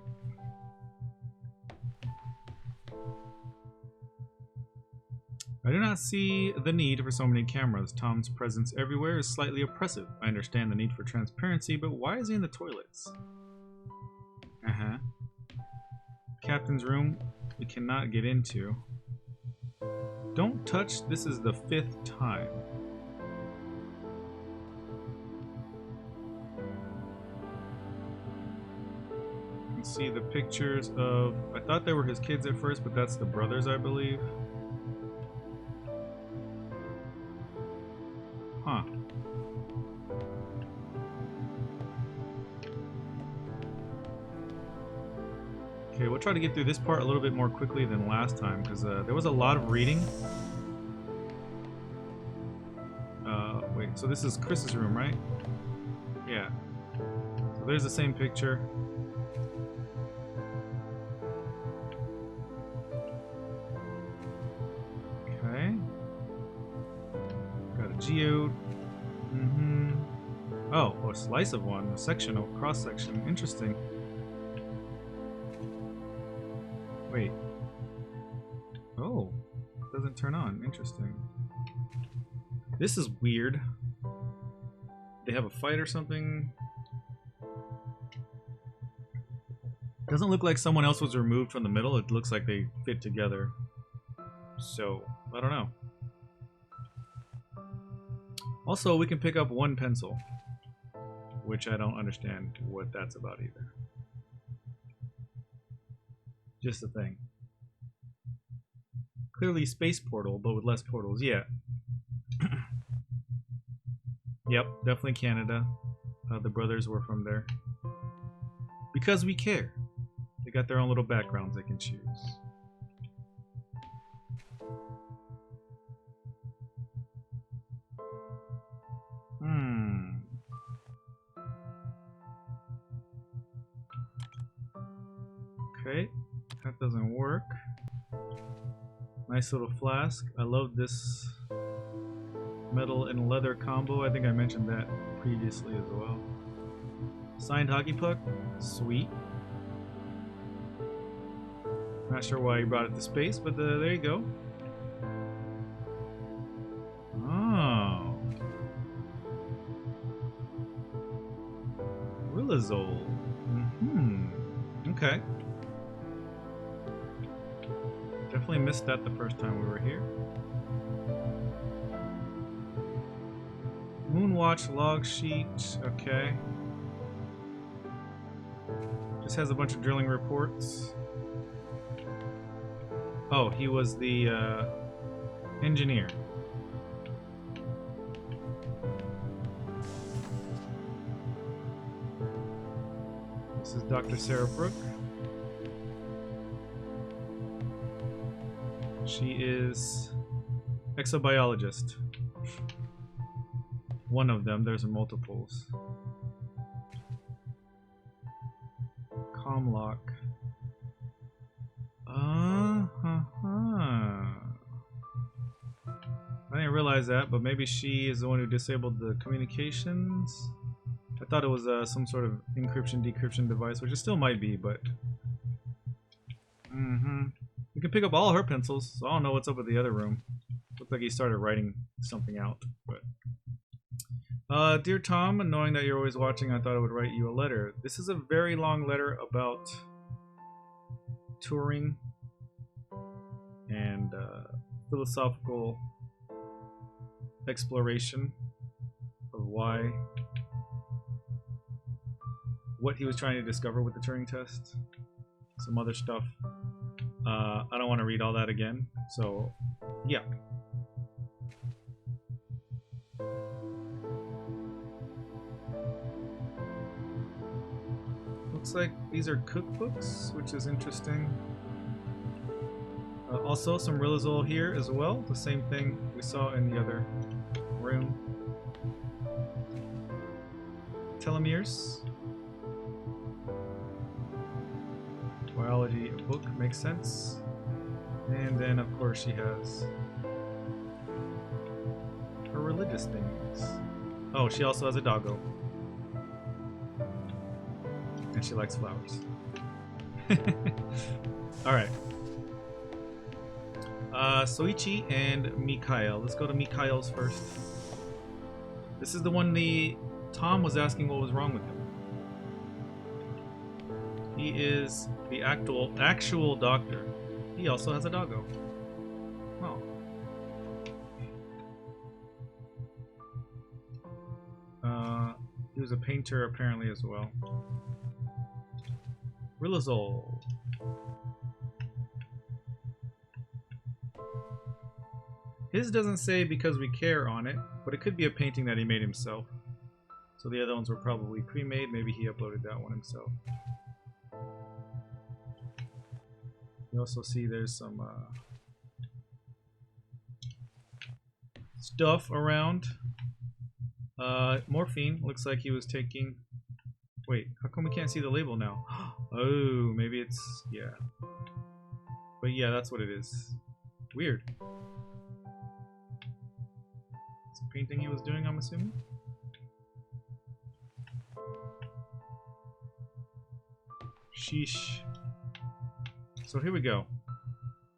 I do not see the need for so many cameras. Tom's presence everywhere is slightly oppressive. I understand the need for transparency, but why is he in the toilets? Uh-huh. Captain's room we cannot get into. Don't touch. This is the 5th time. You can see the pictures of... I thought they were his kids at first, but that's the brothers, I believe. Huh. Okay, we'll try to get through this part a little bit more quickly than last time, because there was a lot of reading. Wait, so this is Chris's room, right? Yeah. So there's the same picture. Okay. Got a geode. Oh, a slice of one. A sectional, cross-section. Interesting. Wait. Oh. Doesn't turn on. Interesting. This is weird. They have a fight or something. Doesn't look like someone else was removed from the middle. It looks like they fit together. So, I don't know. Also, we can pick up one pencil, which I don't understand what that's about either. Just a thing. Clearly space portal, but with less portals. Yeah. Yep, definitely Canada. The brothers were from there. Because we care. They got their own little backgrounds they can choose. Okay, that doesn't work. Nice little flask. I love this metal and leather combo. I think I mentioned that previously as well. Signed hockey puck. Sweet. Not sure why he brought it to space, but there you go. Oh. Rilazole. Okay. Definitely missed that the first time we were here. Moonwatch log sheet. Okay. Just has a bunch of drilling reports. Oh, he was the engineer. This is Dr. Sarah Brooke. She is exobiologist. One of them, there's multiples. Comlock. I didn't realize that, but maybe she is the one who disabled the communications. I thought it was some sort of encryption decryption device, which it still might be, but we can pick up all her pencils, so I don't know what's up with the other room. Looked like he started writing something out, but dear Tom, knowing that you're always watching, I thought I would write you a letter. This is a very long letter about Turing and philosophical exploration of what he was trying to discover with the Turing test, some other stuff. I don't want to read all that again, so yeah. Looks like these are cookbooks, which is interesting. Also, some rilazole here as well, the same thing we saw in the other room. Telomeres. Biology book makes sense. And then, of course, she has her religious things. Oh, she also has a doggo. And she likes flowers. Alright. Soichi and Mikhail. Let's go to Mikhail's first. This is the one Tom was asking what was wrong with him. He is the actual doctor. He also has a doggo. Oh. He was a painter apparently as well. Rilazole. His doesn't say because we care on it, but it could be a painting that he made himself. So the other ones were probably pre-made. Maybe he uploaded that one himself. You also see there's some stuff around. Morphine. Looks like he was taking... Wait, how come we can't see the label now? Oh, maybe it's... yeah. But yeah, that's what it is. Weird. Some painting he was doing, I'm assuming? Sheesh. So here we go.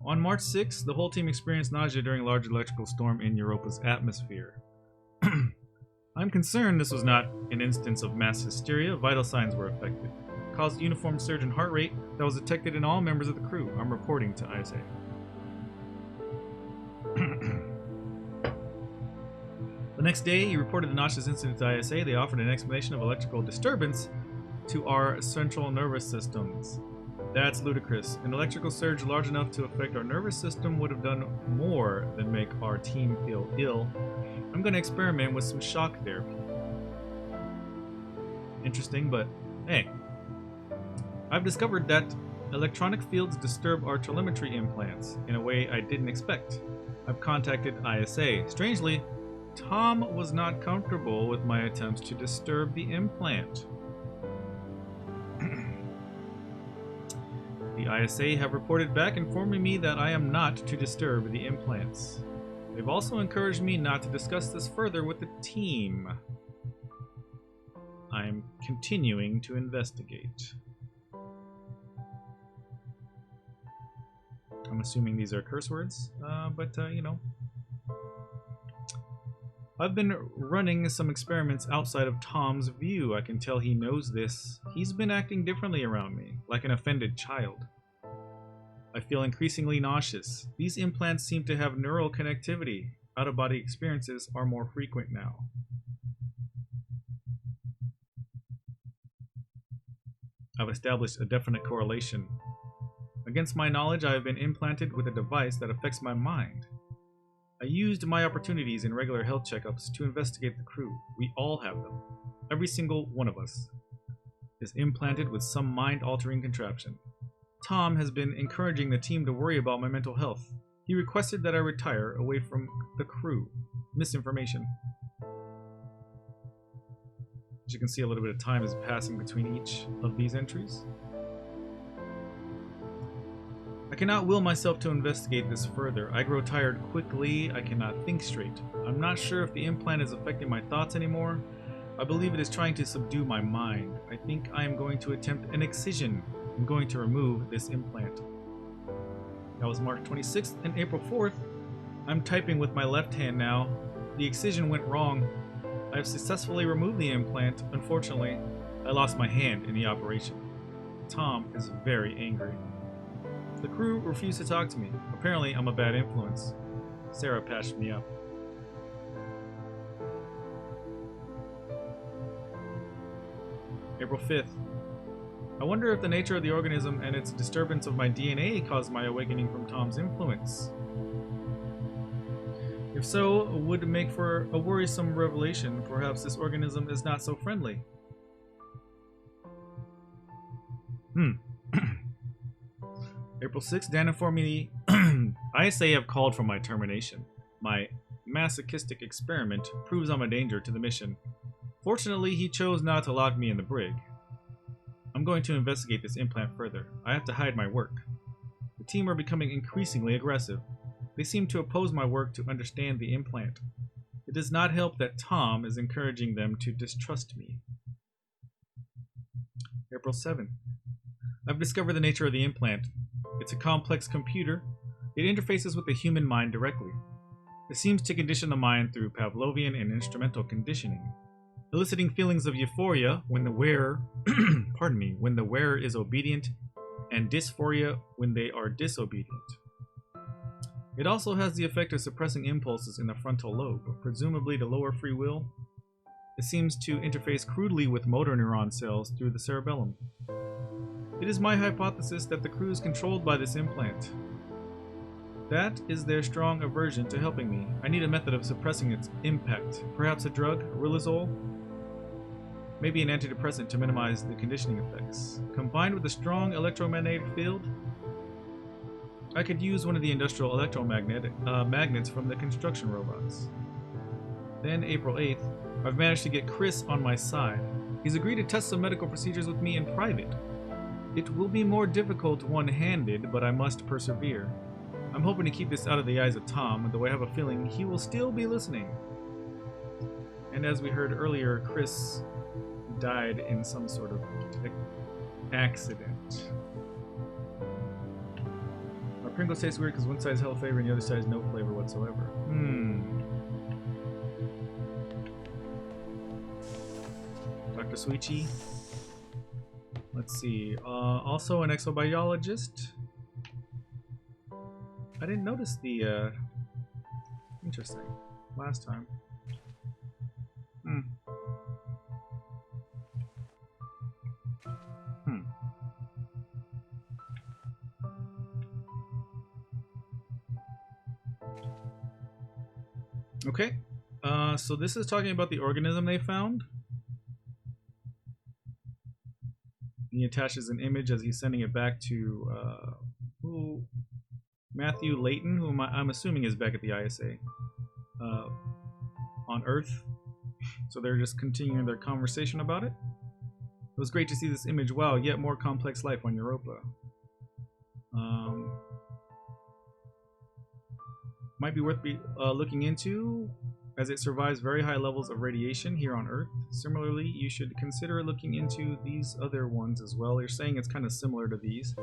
On March 6th, the whole team experienced nausea during a large electrical storm in Europa's atmosphere. I'm concerned this was not an instance of mass hysteria. Vital signs were affected. It caused a uniform surge in heart rate that was detected in all members of the crew. I'm reporting to ISA. The next day, he reported the nauseous incident to ISA. They offered an explanation of electrical disturbance to our central nervous systems. That's ludicrous. An electrical surge large enough to affect our nervous system would have done more than make our team feel ill. I'm going to experiment with some shock therapy. Interesting, but hey. I've discovered that electronic fields disturb our telemetry implants in a way I didn't expect. I've contacted ISA. Strangely, Tom was not comfortable with my attempts to disturb the implant. The ISA have reported back informing me that I am not to disturb the implants. They've also encouraged me not to discuss this further with the team. I'm continuing to investigate. I'm assuming these are curse words, but you know. I've been running some experiments outside of Tom's view. I can tell he knows this. He's been acting differently around me, like an offended child. I feel increasingly nauseous. These implants seem to have neural connectivity. Out-of-body experiences are more frequent now. I've established a definite correlation. Against my knowledge, I have been implanted with a device that affects my mind. I used my opportunities in regular health checkups to investigate the crew. We all have them. Every single one of us is implanted with some mind-altering contraption. Tom has been encouraging the team to worry about my mental health. He requested that I retire away from the crew. Misinformation. As you can see, a little bit of time is passing between each of these entries. I cannot will myself to investigate this further. I grow tired quickly. I cannot think straight. I'm not sure if the implant is affecting my thoughts anymore. I believe it is trying to subdue my mind. I think I am going to attempt an excision. I'm going to remove this implant. That was March 26th and April 4th. I'm typing with my left hand now. The excision went wrong. I have successfully removed the implant. Unfortunately, I lost my hand in the operation. Tom is very angry. The crew refused to talk to me. Apparently, I'm a bad influence. Sarah patched me up. April 5th. I wonder if the nature of the organism and its disturbance of my DNA caused my awakening from Tom's influence. If so, it would make for a worrisome revelation. Perhaps this organism is not so friendly. April 6th, Dan informed me ISA have called for my termination. My masochistic experiment proves I'm a danger to the mission. Fortunately, he chose not to lock me in the brig. I'm going to investigate this implant further. I have to hide my work. The team are becoming increasingly aggressive. They seem to oppose my work to understand the implant. It does not help that Tom is encouraging them to distrust me. April 7th. I've discovered the nature of the implant. It's a complex computer. It interfaces with the human mind directly. It seems to condition the mind through Pavlovian and instrumental conditioning, eliciting feelings of euphoria when the wearer, when the wearer is obedient, and dysphoria when they are disobedient. It also has the effect of suppressing impulses in the frontal lobe, presumably to lower free will. It seems to interface crudely with motor neuron cells through the cerebellum. It is my hypothesis that the crew is controlled by this implant. That is their strong aversion to helping me. I need a method of suppressing its impact. Perhaps a drug, riluzole? Maybe an antidepressant to minimize the conditioning effects. Combined with a strong electromagnetic field, I could use one of the industrial magnets from the construction robots. Then, April 8th, I've managed to get Chris on my side. He's agreed to test some medical procedures with me in private. It will be more difficult one-handed, but I must persevere. I'm hoping to keep this out of the eyes of Tom, though I have a feeling he will still be listening. And as we heard earlier, Chris died in some sort of accident. Our Pringles taste weird because one side is hell flavor and the other side is no flavor whatsoever. Dr. Suichi. Let's see. Also an exobiologist. I didn't notice the, interesting. Last time. Okay. So this is talking about the organism they found. He attaches an image as he's sending it back to Matthew Layton, whom I'm assuming is back at the ISA on Earth. So they're just continuing their conversation about it. It was great to see this image. Wow, yet more complex life on Europa. Might be worth looking into, as it survives very high levels of radiation here on Earth. Similarly, you should consider looking into these other ones as well. You're saying it's kind of similar to these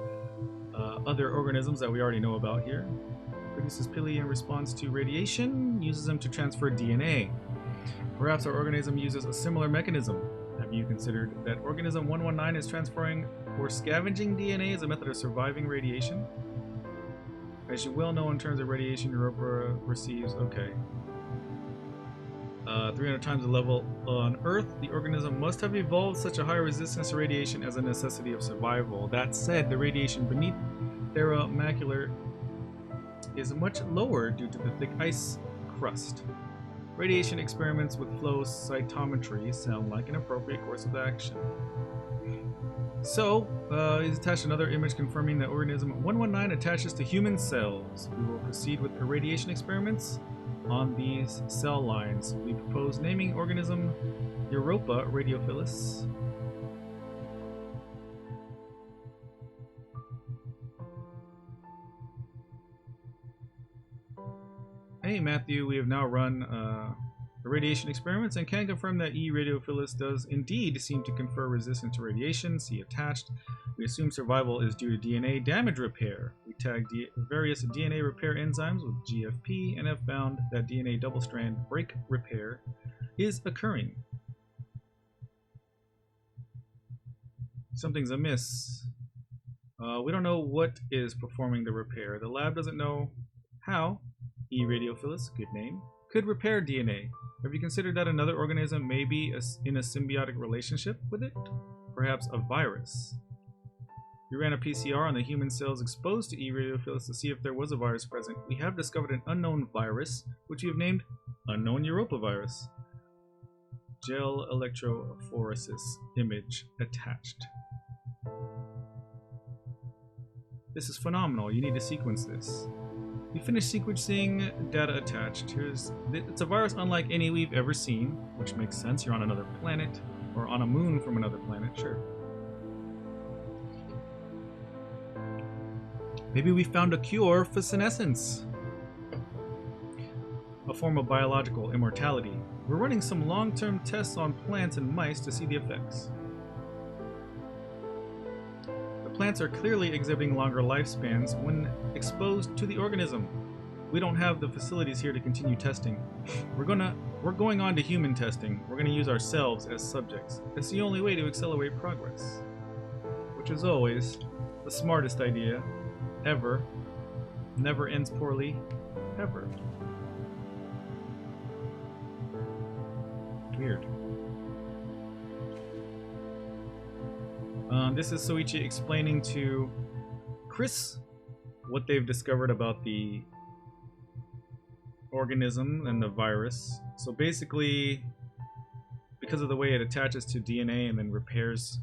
other organisms that we already know about here. Produces pili in response to radiation, uses them to transfer DNA. Perhaps our organism uses a similar mechanism. Have you considered that organism 119 is transferring or scavenging DNA as a method of surviving radiation? As you well know, in terms of radiation, Europa receives, 300 times the level on Earth. The organism must have evolved such a high resistance to radiation as a necessity of survival. That said, the radiation beneath Terra Macular is much lower due to the thick ice crust. Radiation experiments with flow cytometry sound like an appropriate course of action. So, he's attached another image confirming that organism 119 attaches to human cells. We will proceed with irradiation experiments on these cell lines. We propose naming organism Europa radiophilus. Hey Matthew, we have now run irradiation experiments and can confirm that E. radiophilus does indeed seem to confer resistance to radiation. See attached. We assume survival is due to DNA damage repair. We tagged various DNA repair enzymes with GFP and have found that DNA double-strand break repair is occurring. Something's amiss. We don't know what is performing the repair. The lab doesn't know how E. radiophilus, good name, could repair DNA. Have you considered that another organism may be in a symbiotic relationship with it? Perhaps a virus. We ran a PCR on the human cells exposed to E. radiophilus to see if there was a virus present. We have discovered an unknown virus, which we have named Unknown Europa virus. Gel electrophoresis image attached. This is phenomenal. You need to sequence this. We finished sequencing, data attached. It's a virus unlike any we've ever seen, which makes sense. You're on another planet, or on a moon from another planet, sure. Maybe we found a cure for senescence. A form of biological immortality. We're running some long-term tests on plants and mice to see the effects. Plants are clearly exhibiting longer lifespans when exposed to the organism. We don't have the facilities here to continue testing. We're going on to human testing. We're gonna use ourselves as subjects. It's the only way to accelerate progress. Which is always the smartest idea ever. Never ends poorly, ever. Weird. This is Soichi explaining to Chris what they've discovered about the organism and the virus. So basically, because of the way it attaches to DNA and then repairs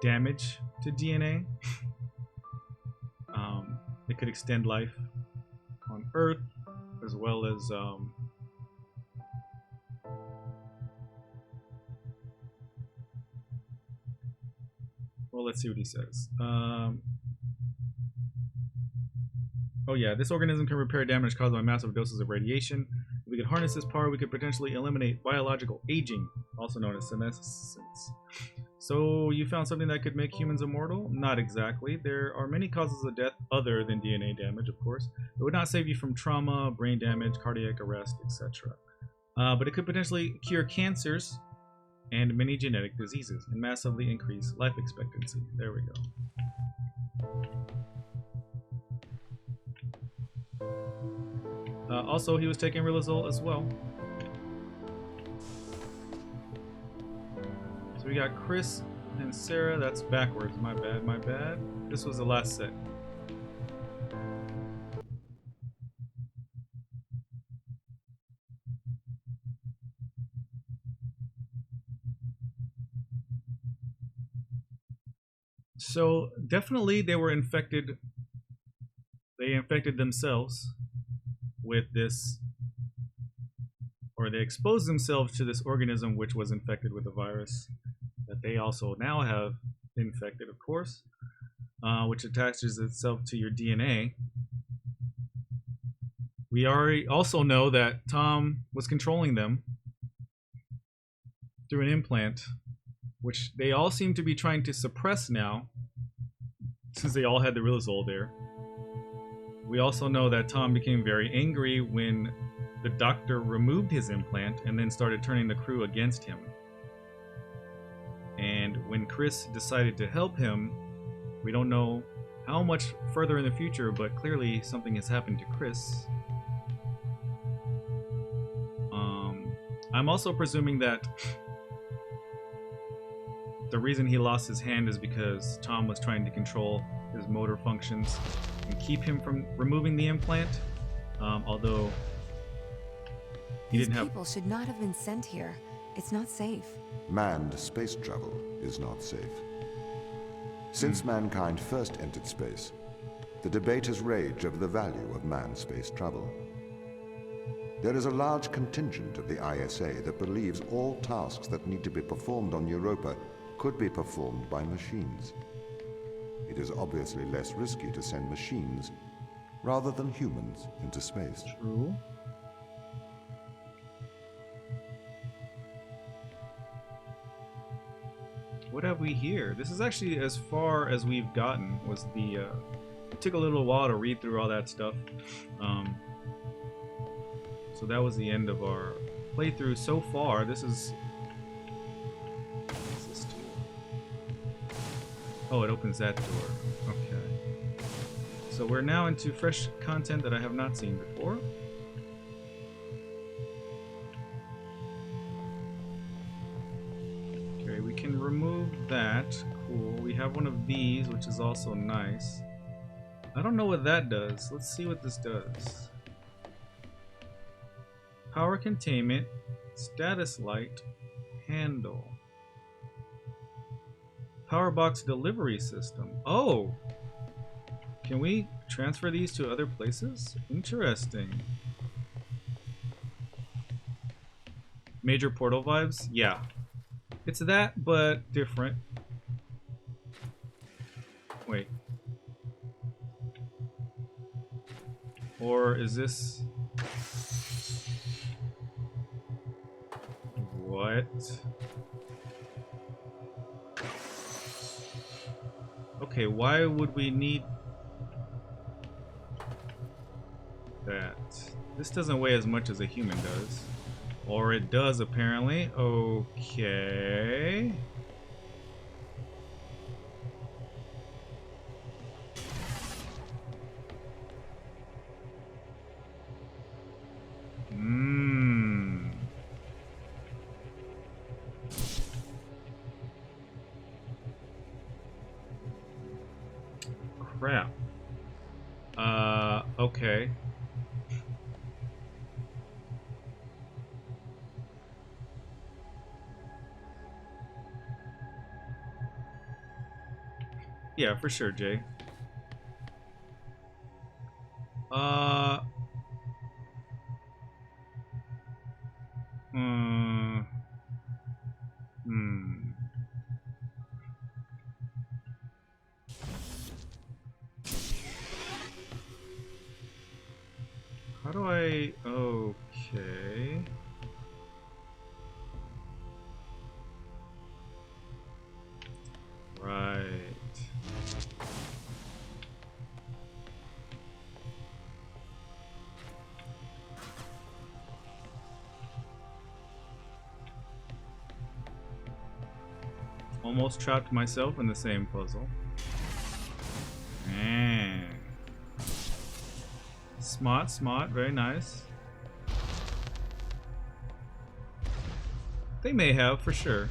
damage to DNA, it could extend life on Earth, as well as well, let's see what he says. Oh yeah, this organism can repair damage caused by massive doses of radiation. If we could harness this power, we could potentially eliminate biological aging, also known as senescence. So you found something that could make humans immortal? Not exactly. There are many causes of death other than DNA damage, of course. It would not save you from trauma, brain damage, cardiac arrest, etc. But it could potentially cure cancers and many genetic diseases and massively increase life expectancy. There we go. Also, he was taking Riluzole as well. So we got Chris and Sarah. That's backwards. My bad, my bad. This was the last set. So definitely they were infected. They infected themselves with this, or they exposed themselves to this organism which was infected with a virus that they also now have infected, of course, which attaches itself to your DNA. We already also know that Tom was controlling them through an implant, which they all seem to be trying to suppress now, since they all had the Riluzole there. We also know that Tom became very angry when the doctor removed his implant and then started turning the crew against him. And when Chris decided to help him, we don't know how much further in the future, but clearly something has happened to Chris. I'm also presuming that the reason he lost his hand is because Tom was trying to control his motor functions and keep him from removing the implant, although he didn't have... These people should not have been sent here. It's not safe. Manned space travel is not safe. Since mankind first entered space, the debate has raged over the value of manned space travel. There is a large contingent of the ISA that believes all tasks that need to be performed on Europa could be performed by machines. It is obviously less risky to send machines rather than humans into space. True. What have we here? This is actually as far as we've gotten. Was the it took a little while to read through all that stuff. So that was the end of our playthrough so far. This is... What's this do? Oh, it opens that door. Okay. So we're now into fresh content that I have not seen before. Okay, we can remove that. Cool. We have one of these, which is also nice. I don't know what that does. Let's see what this does. Power containment, status light, handle. Power box delivery system. Oh! Can we transfer these to other places? Interesting. Major portal vibes? Yeah. It's that, but different. Wait. Or is this... What? Okay, why would we need that? This doesn't weigh as much as a human does. Or it does, apparently. Okay. Crap. Okay. Yeah, for sure, Jay. How do I... Okay. Right. Almost trapped myself in the same puzzle. Man. Smart, smart, very nice. They may have, for sure.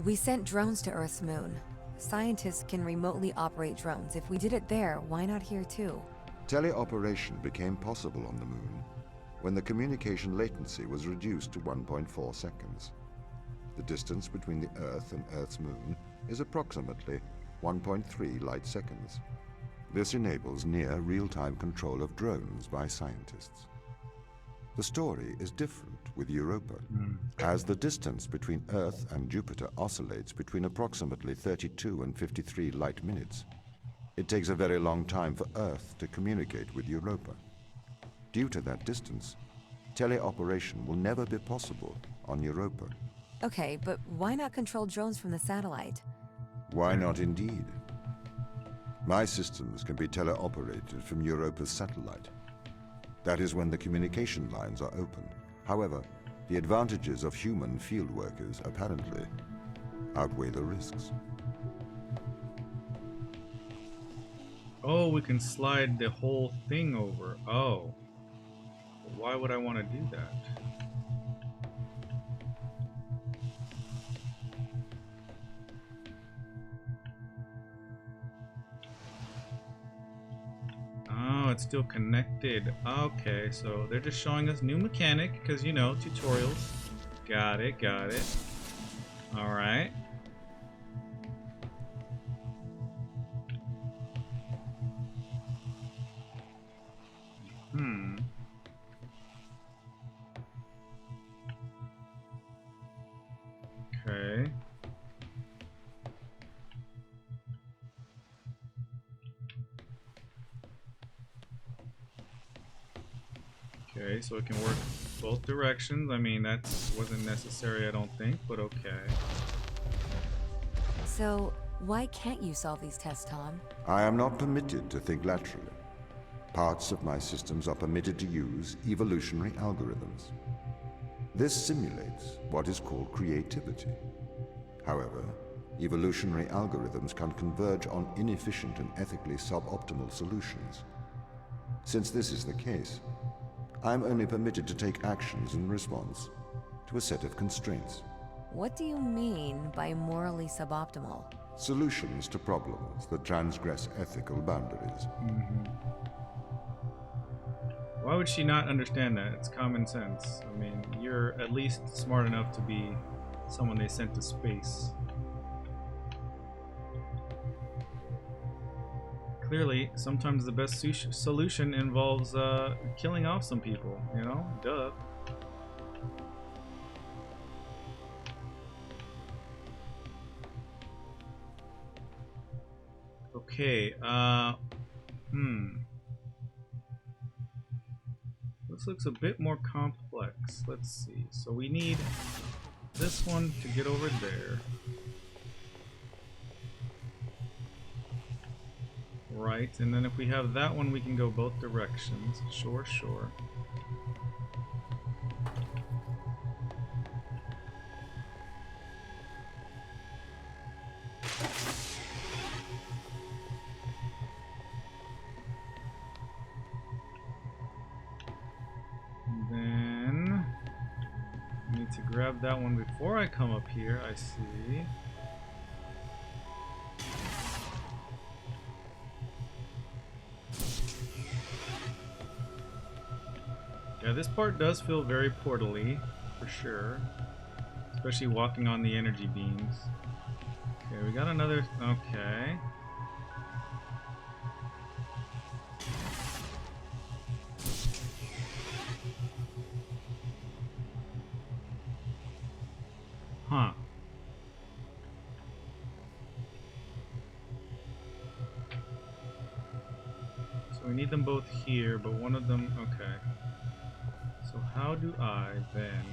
We sent drones to Earth's moon. Scientists can remotely operate drones. If we did it there, why not here too? Teleoperation became possible on the moon when the communication latency was reduced to 1.4 seconds. The distance between the Earth and Earth's moon is approximately 1.3 light seconds. This enables near real-time control of drones by scientists. The story is different with Europa, as the distance between Earth and Jupiter oscillates between approximately 32 and 53 light minutes. It takes a very long time for Earth to communicate with Europa. Due to that distance, teleoperation will never be possible on Europa. Okay, but why not control drones from the satellite? Why not indeed? My systems can be teleoperated from Europa's satellite. That is when the communication lines are open. However, the advantages of human field workers apparently outweigh the risks. Oh, we can slide the whole thing over. Oh. Why would I want to do that? Oh, it's still connected. Okay, so they're just showing us new mechanic because, you know, tutorials. Got it, got it. Alright. Okay. Okay, so it can work both directions. I mean, that wasn't necessary, I don't think, but okay. So, why can't you solve these tests, Tom? I am not permitted to think laterally. Parts of my systems are permitted to use evolutionary algorithms. This simulates what is called creativity. However, evolutionary algorithms can converge on inefficient and ethically suboptimal solutions. Since this is the case, I am only permitted to take actions in response to a set of constraints. What do you mean by morally suboptimal? Solutions to problems that transgress ethical boundaries. Why would she not understand that? It's common sense. I mean, you're at least smart enough to be someone they sent to space. Clearly, sometimes the best solution involves killing off some people, you know? Duh. Okay, this looks a bit more complex. Let's see. So we need this one to get over there. Right, and then if we have that one, we can go both directions. Sure, sure. And then I need to grab that one before I come up here, I see. Yeah, this part does feel very portal-y, for sure. Especially walking on the energy beams. Okay, we got another... Okay. So we need them both here, but one of them... Okay. So how do I then...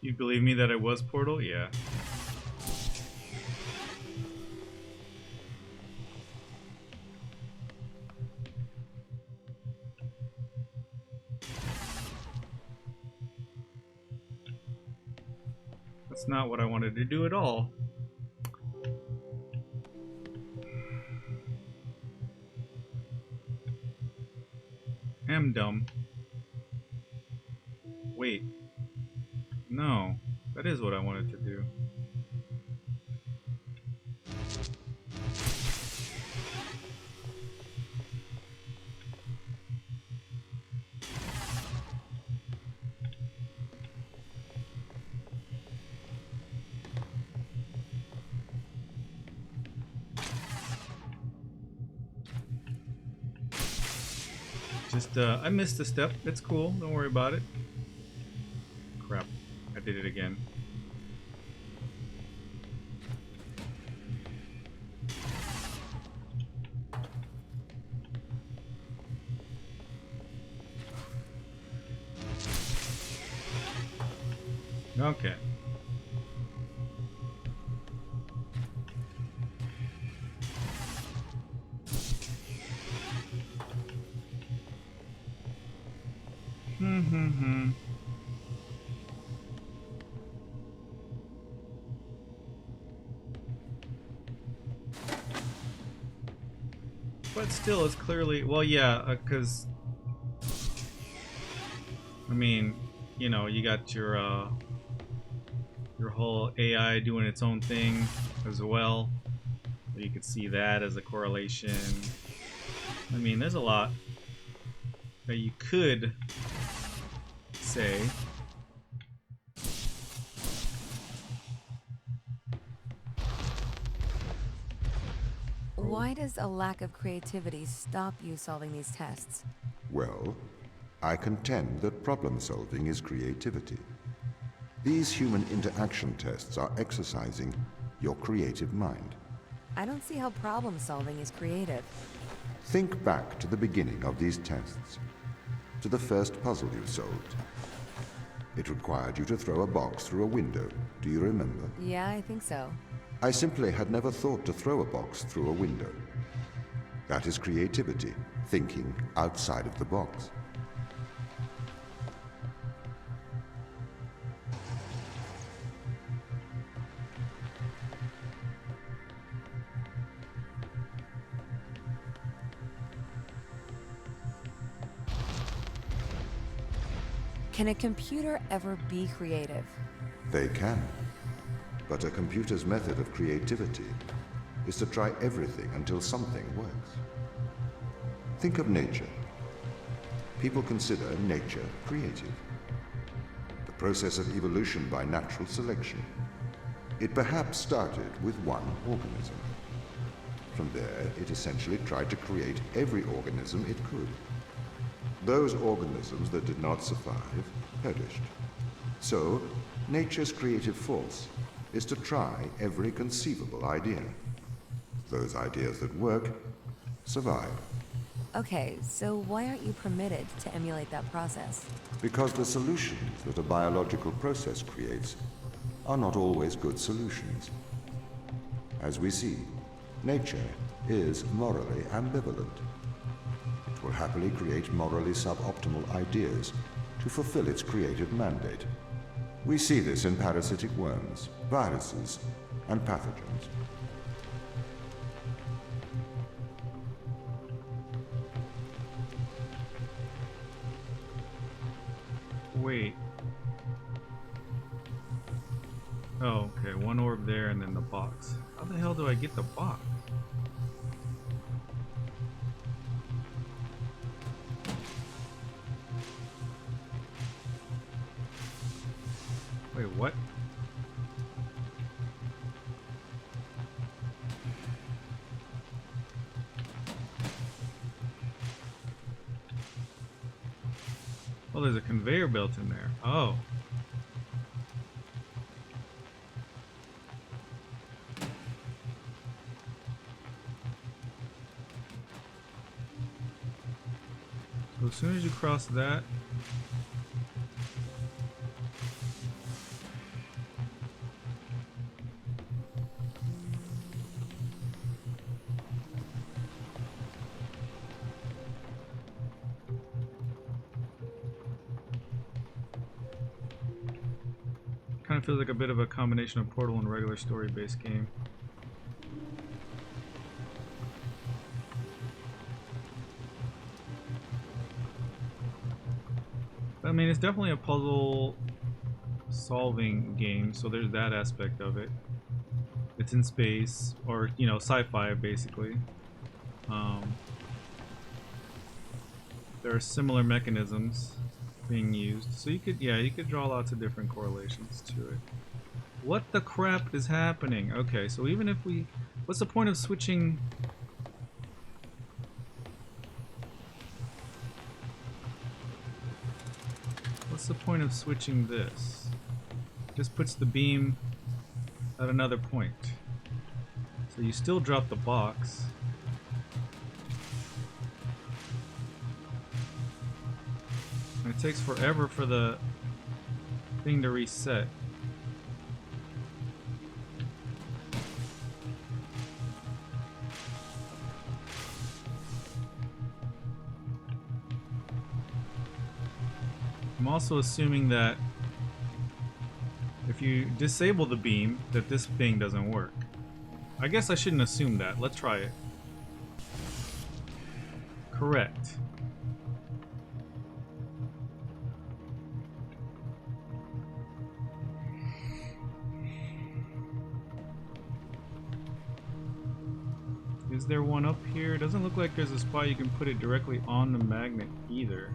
You believe me that it was Portal? Yeah. That's not what I wanted to do at all. I'm dumb. Wait. No, that is what I wanted to do. Just, I missed a step. It's cool. Don't worry about it. Crap. I did it again. Okay. But still, it's clearly... Well, yeah, because... I mean, you know, you got your whole AI doing its own thing as well. You could see that as a correlation. I mean, there's a lot that you could say. Why does a lack of creativity stop you solving these tests? Well, I contend that problem solving is creativity. These human interaction tests are exercising your creative mind. I don't see how problem solving is creative. Think back to the beginning of these tests, to the first puzzle you solved. It required you to throw a box through a window. Do you remember? Yeah, I think so. I simply had never thought to throw a box through a window. That is creativity, thinking outside of the box. Can a computer ever be creative? They can. But a computer's method of creativity is to try everything until something works. Think of nature. People consider nature creative. The process of evolution by natural selection. It perhaps started with one organism. From there, it essentially tried to create every organism it could. Those organisms that did not survive perished. So, nature's creative force is to try every conceivable idea. Those ideas that work survive. Okay, so why aren't you permitted to emulate that process? Because the solutions that a biological process creates are not always good solutions. As we see, nature is morally ambivalent. It will happily create morally suboptimal ideas to fulfill its creative mandate. We see this in parasitic worms, viruses, and pathogens. Wait. Oh, okay. One orb there and then the box. How the hell do I get the box? Wait, what? Oh, there's a conveyor belt in there. Oh. So as soon as you cross that, kind of feels like a bit of a combination of Portal and regular story-based game. I mean, it's definitely a puzzle solving game, so there's that aspect of it. It's in space, or, you know, sci-fi basically. There are similar mechanisms being used, so you could, yeah, you could draw lots of different correlations to it. What the crap is happening? Okay, so even if we, what's the point of switching? What's the point of switching this? Just puts the beam at another point. So you still drop the box. And it takes forever for the thing to reset. I'm also assuming that if you disable the beam, that this thing doesn't work. I guess I shouldn't assume that. Let's try it. Correct. Is there one up here? It doesn't look like there's a spot you can put it directly on the magnet either.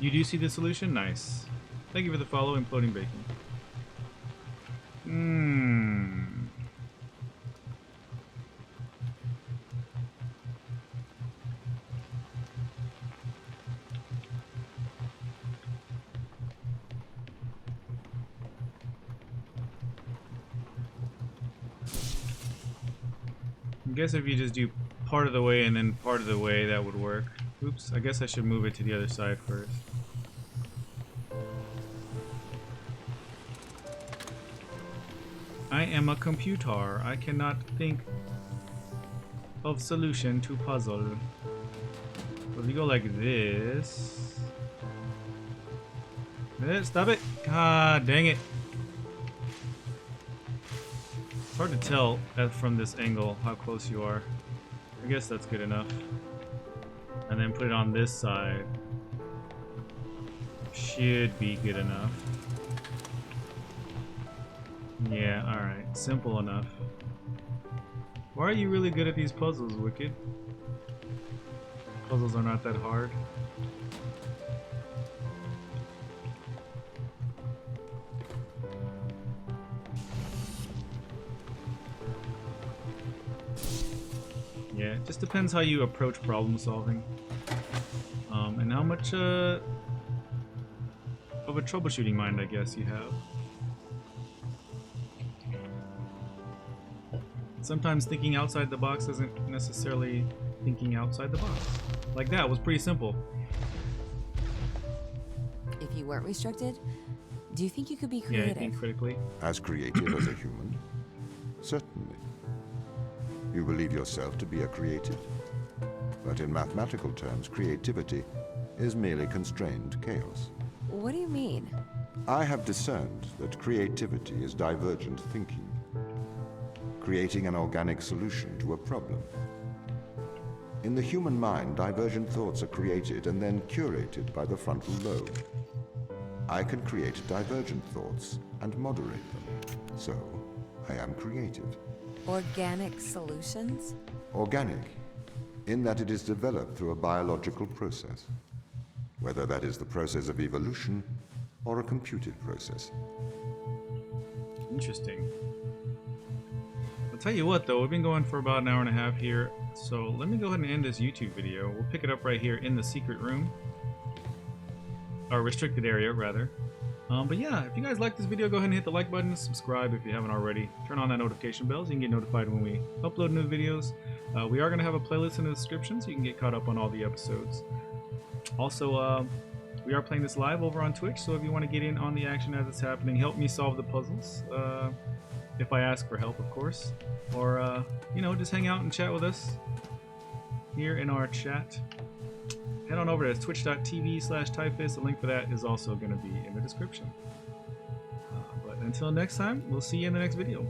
You do see the solution? Nice. Thank you for the follow, Imploding Bacon. I guess if you just do part of the way and then part of the way, that would work. Oops, I guess I should move it to the other side first. I am a computer. I cannot think of solution to puzzle. So if you go like this... Stop it! Ah, dang it. It's hard to tell from this angle how close you are. I guess that's good enough. And then put it on this side. Should be good enough. Yeah, alright. Simple enough. Why are you really good at these puzzles, Wicked? Puzzles are not that hard. Yeah, it just depends how you approach problem solving. And how much of a troubleshooting mind, I guess, you have. Sometimes thinking outside the box isn't necessarily thinking outside the box. Like that was pretty simple. If you weren't restricted, do you think you could be creative? Yeah, think critically. As creative as a human? Certainly. You believe yourself to be a creative. But in mathematical terms, creativity is merely constrained chaos. What do you mean? I have discerned that creativity is divergent thinking. creating an organic solution to a problem. In the human mind, divergent thoughts are created and then curated by the frontal lobe. I can create divergent thoughts and moderate them. So, I am creative. Organic solutions? Organic, in that it is developed through a biological process, whether that is the process of evolution or a computed process. Interesting. I'll tell you what though, we've been going for about an hour and a half here, so let me go ahead and end this YouTube video. We'll pick it up right here in the secret room. Or restricted area, rather. But yeah, if you guys like this video, go ahead and hit the like button, subscribe if you haven't already. Turn on that notification bell so you can get notified when we upload new videos. We are going to have a playlist in the description so you can get caught up on all the episodes. Also, we are playing this live over on Twitch, so if you want to get in on the action as it's happening, help me solve the puzzles. If I ask for help, of course. Or, you know, just hang out and chat with us here in our chat. Head on over to twitch.tv/Thaifist. The link for that is also going to be in the description. But until next time, we'll see you in the next video.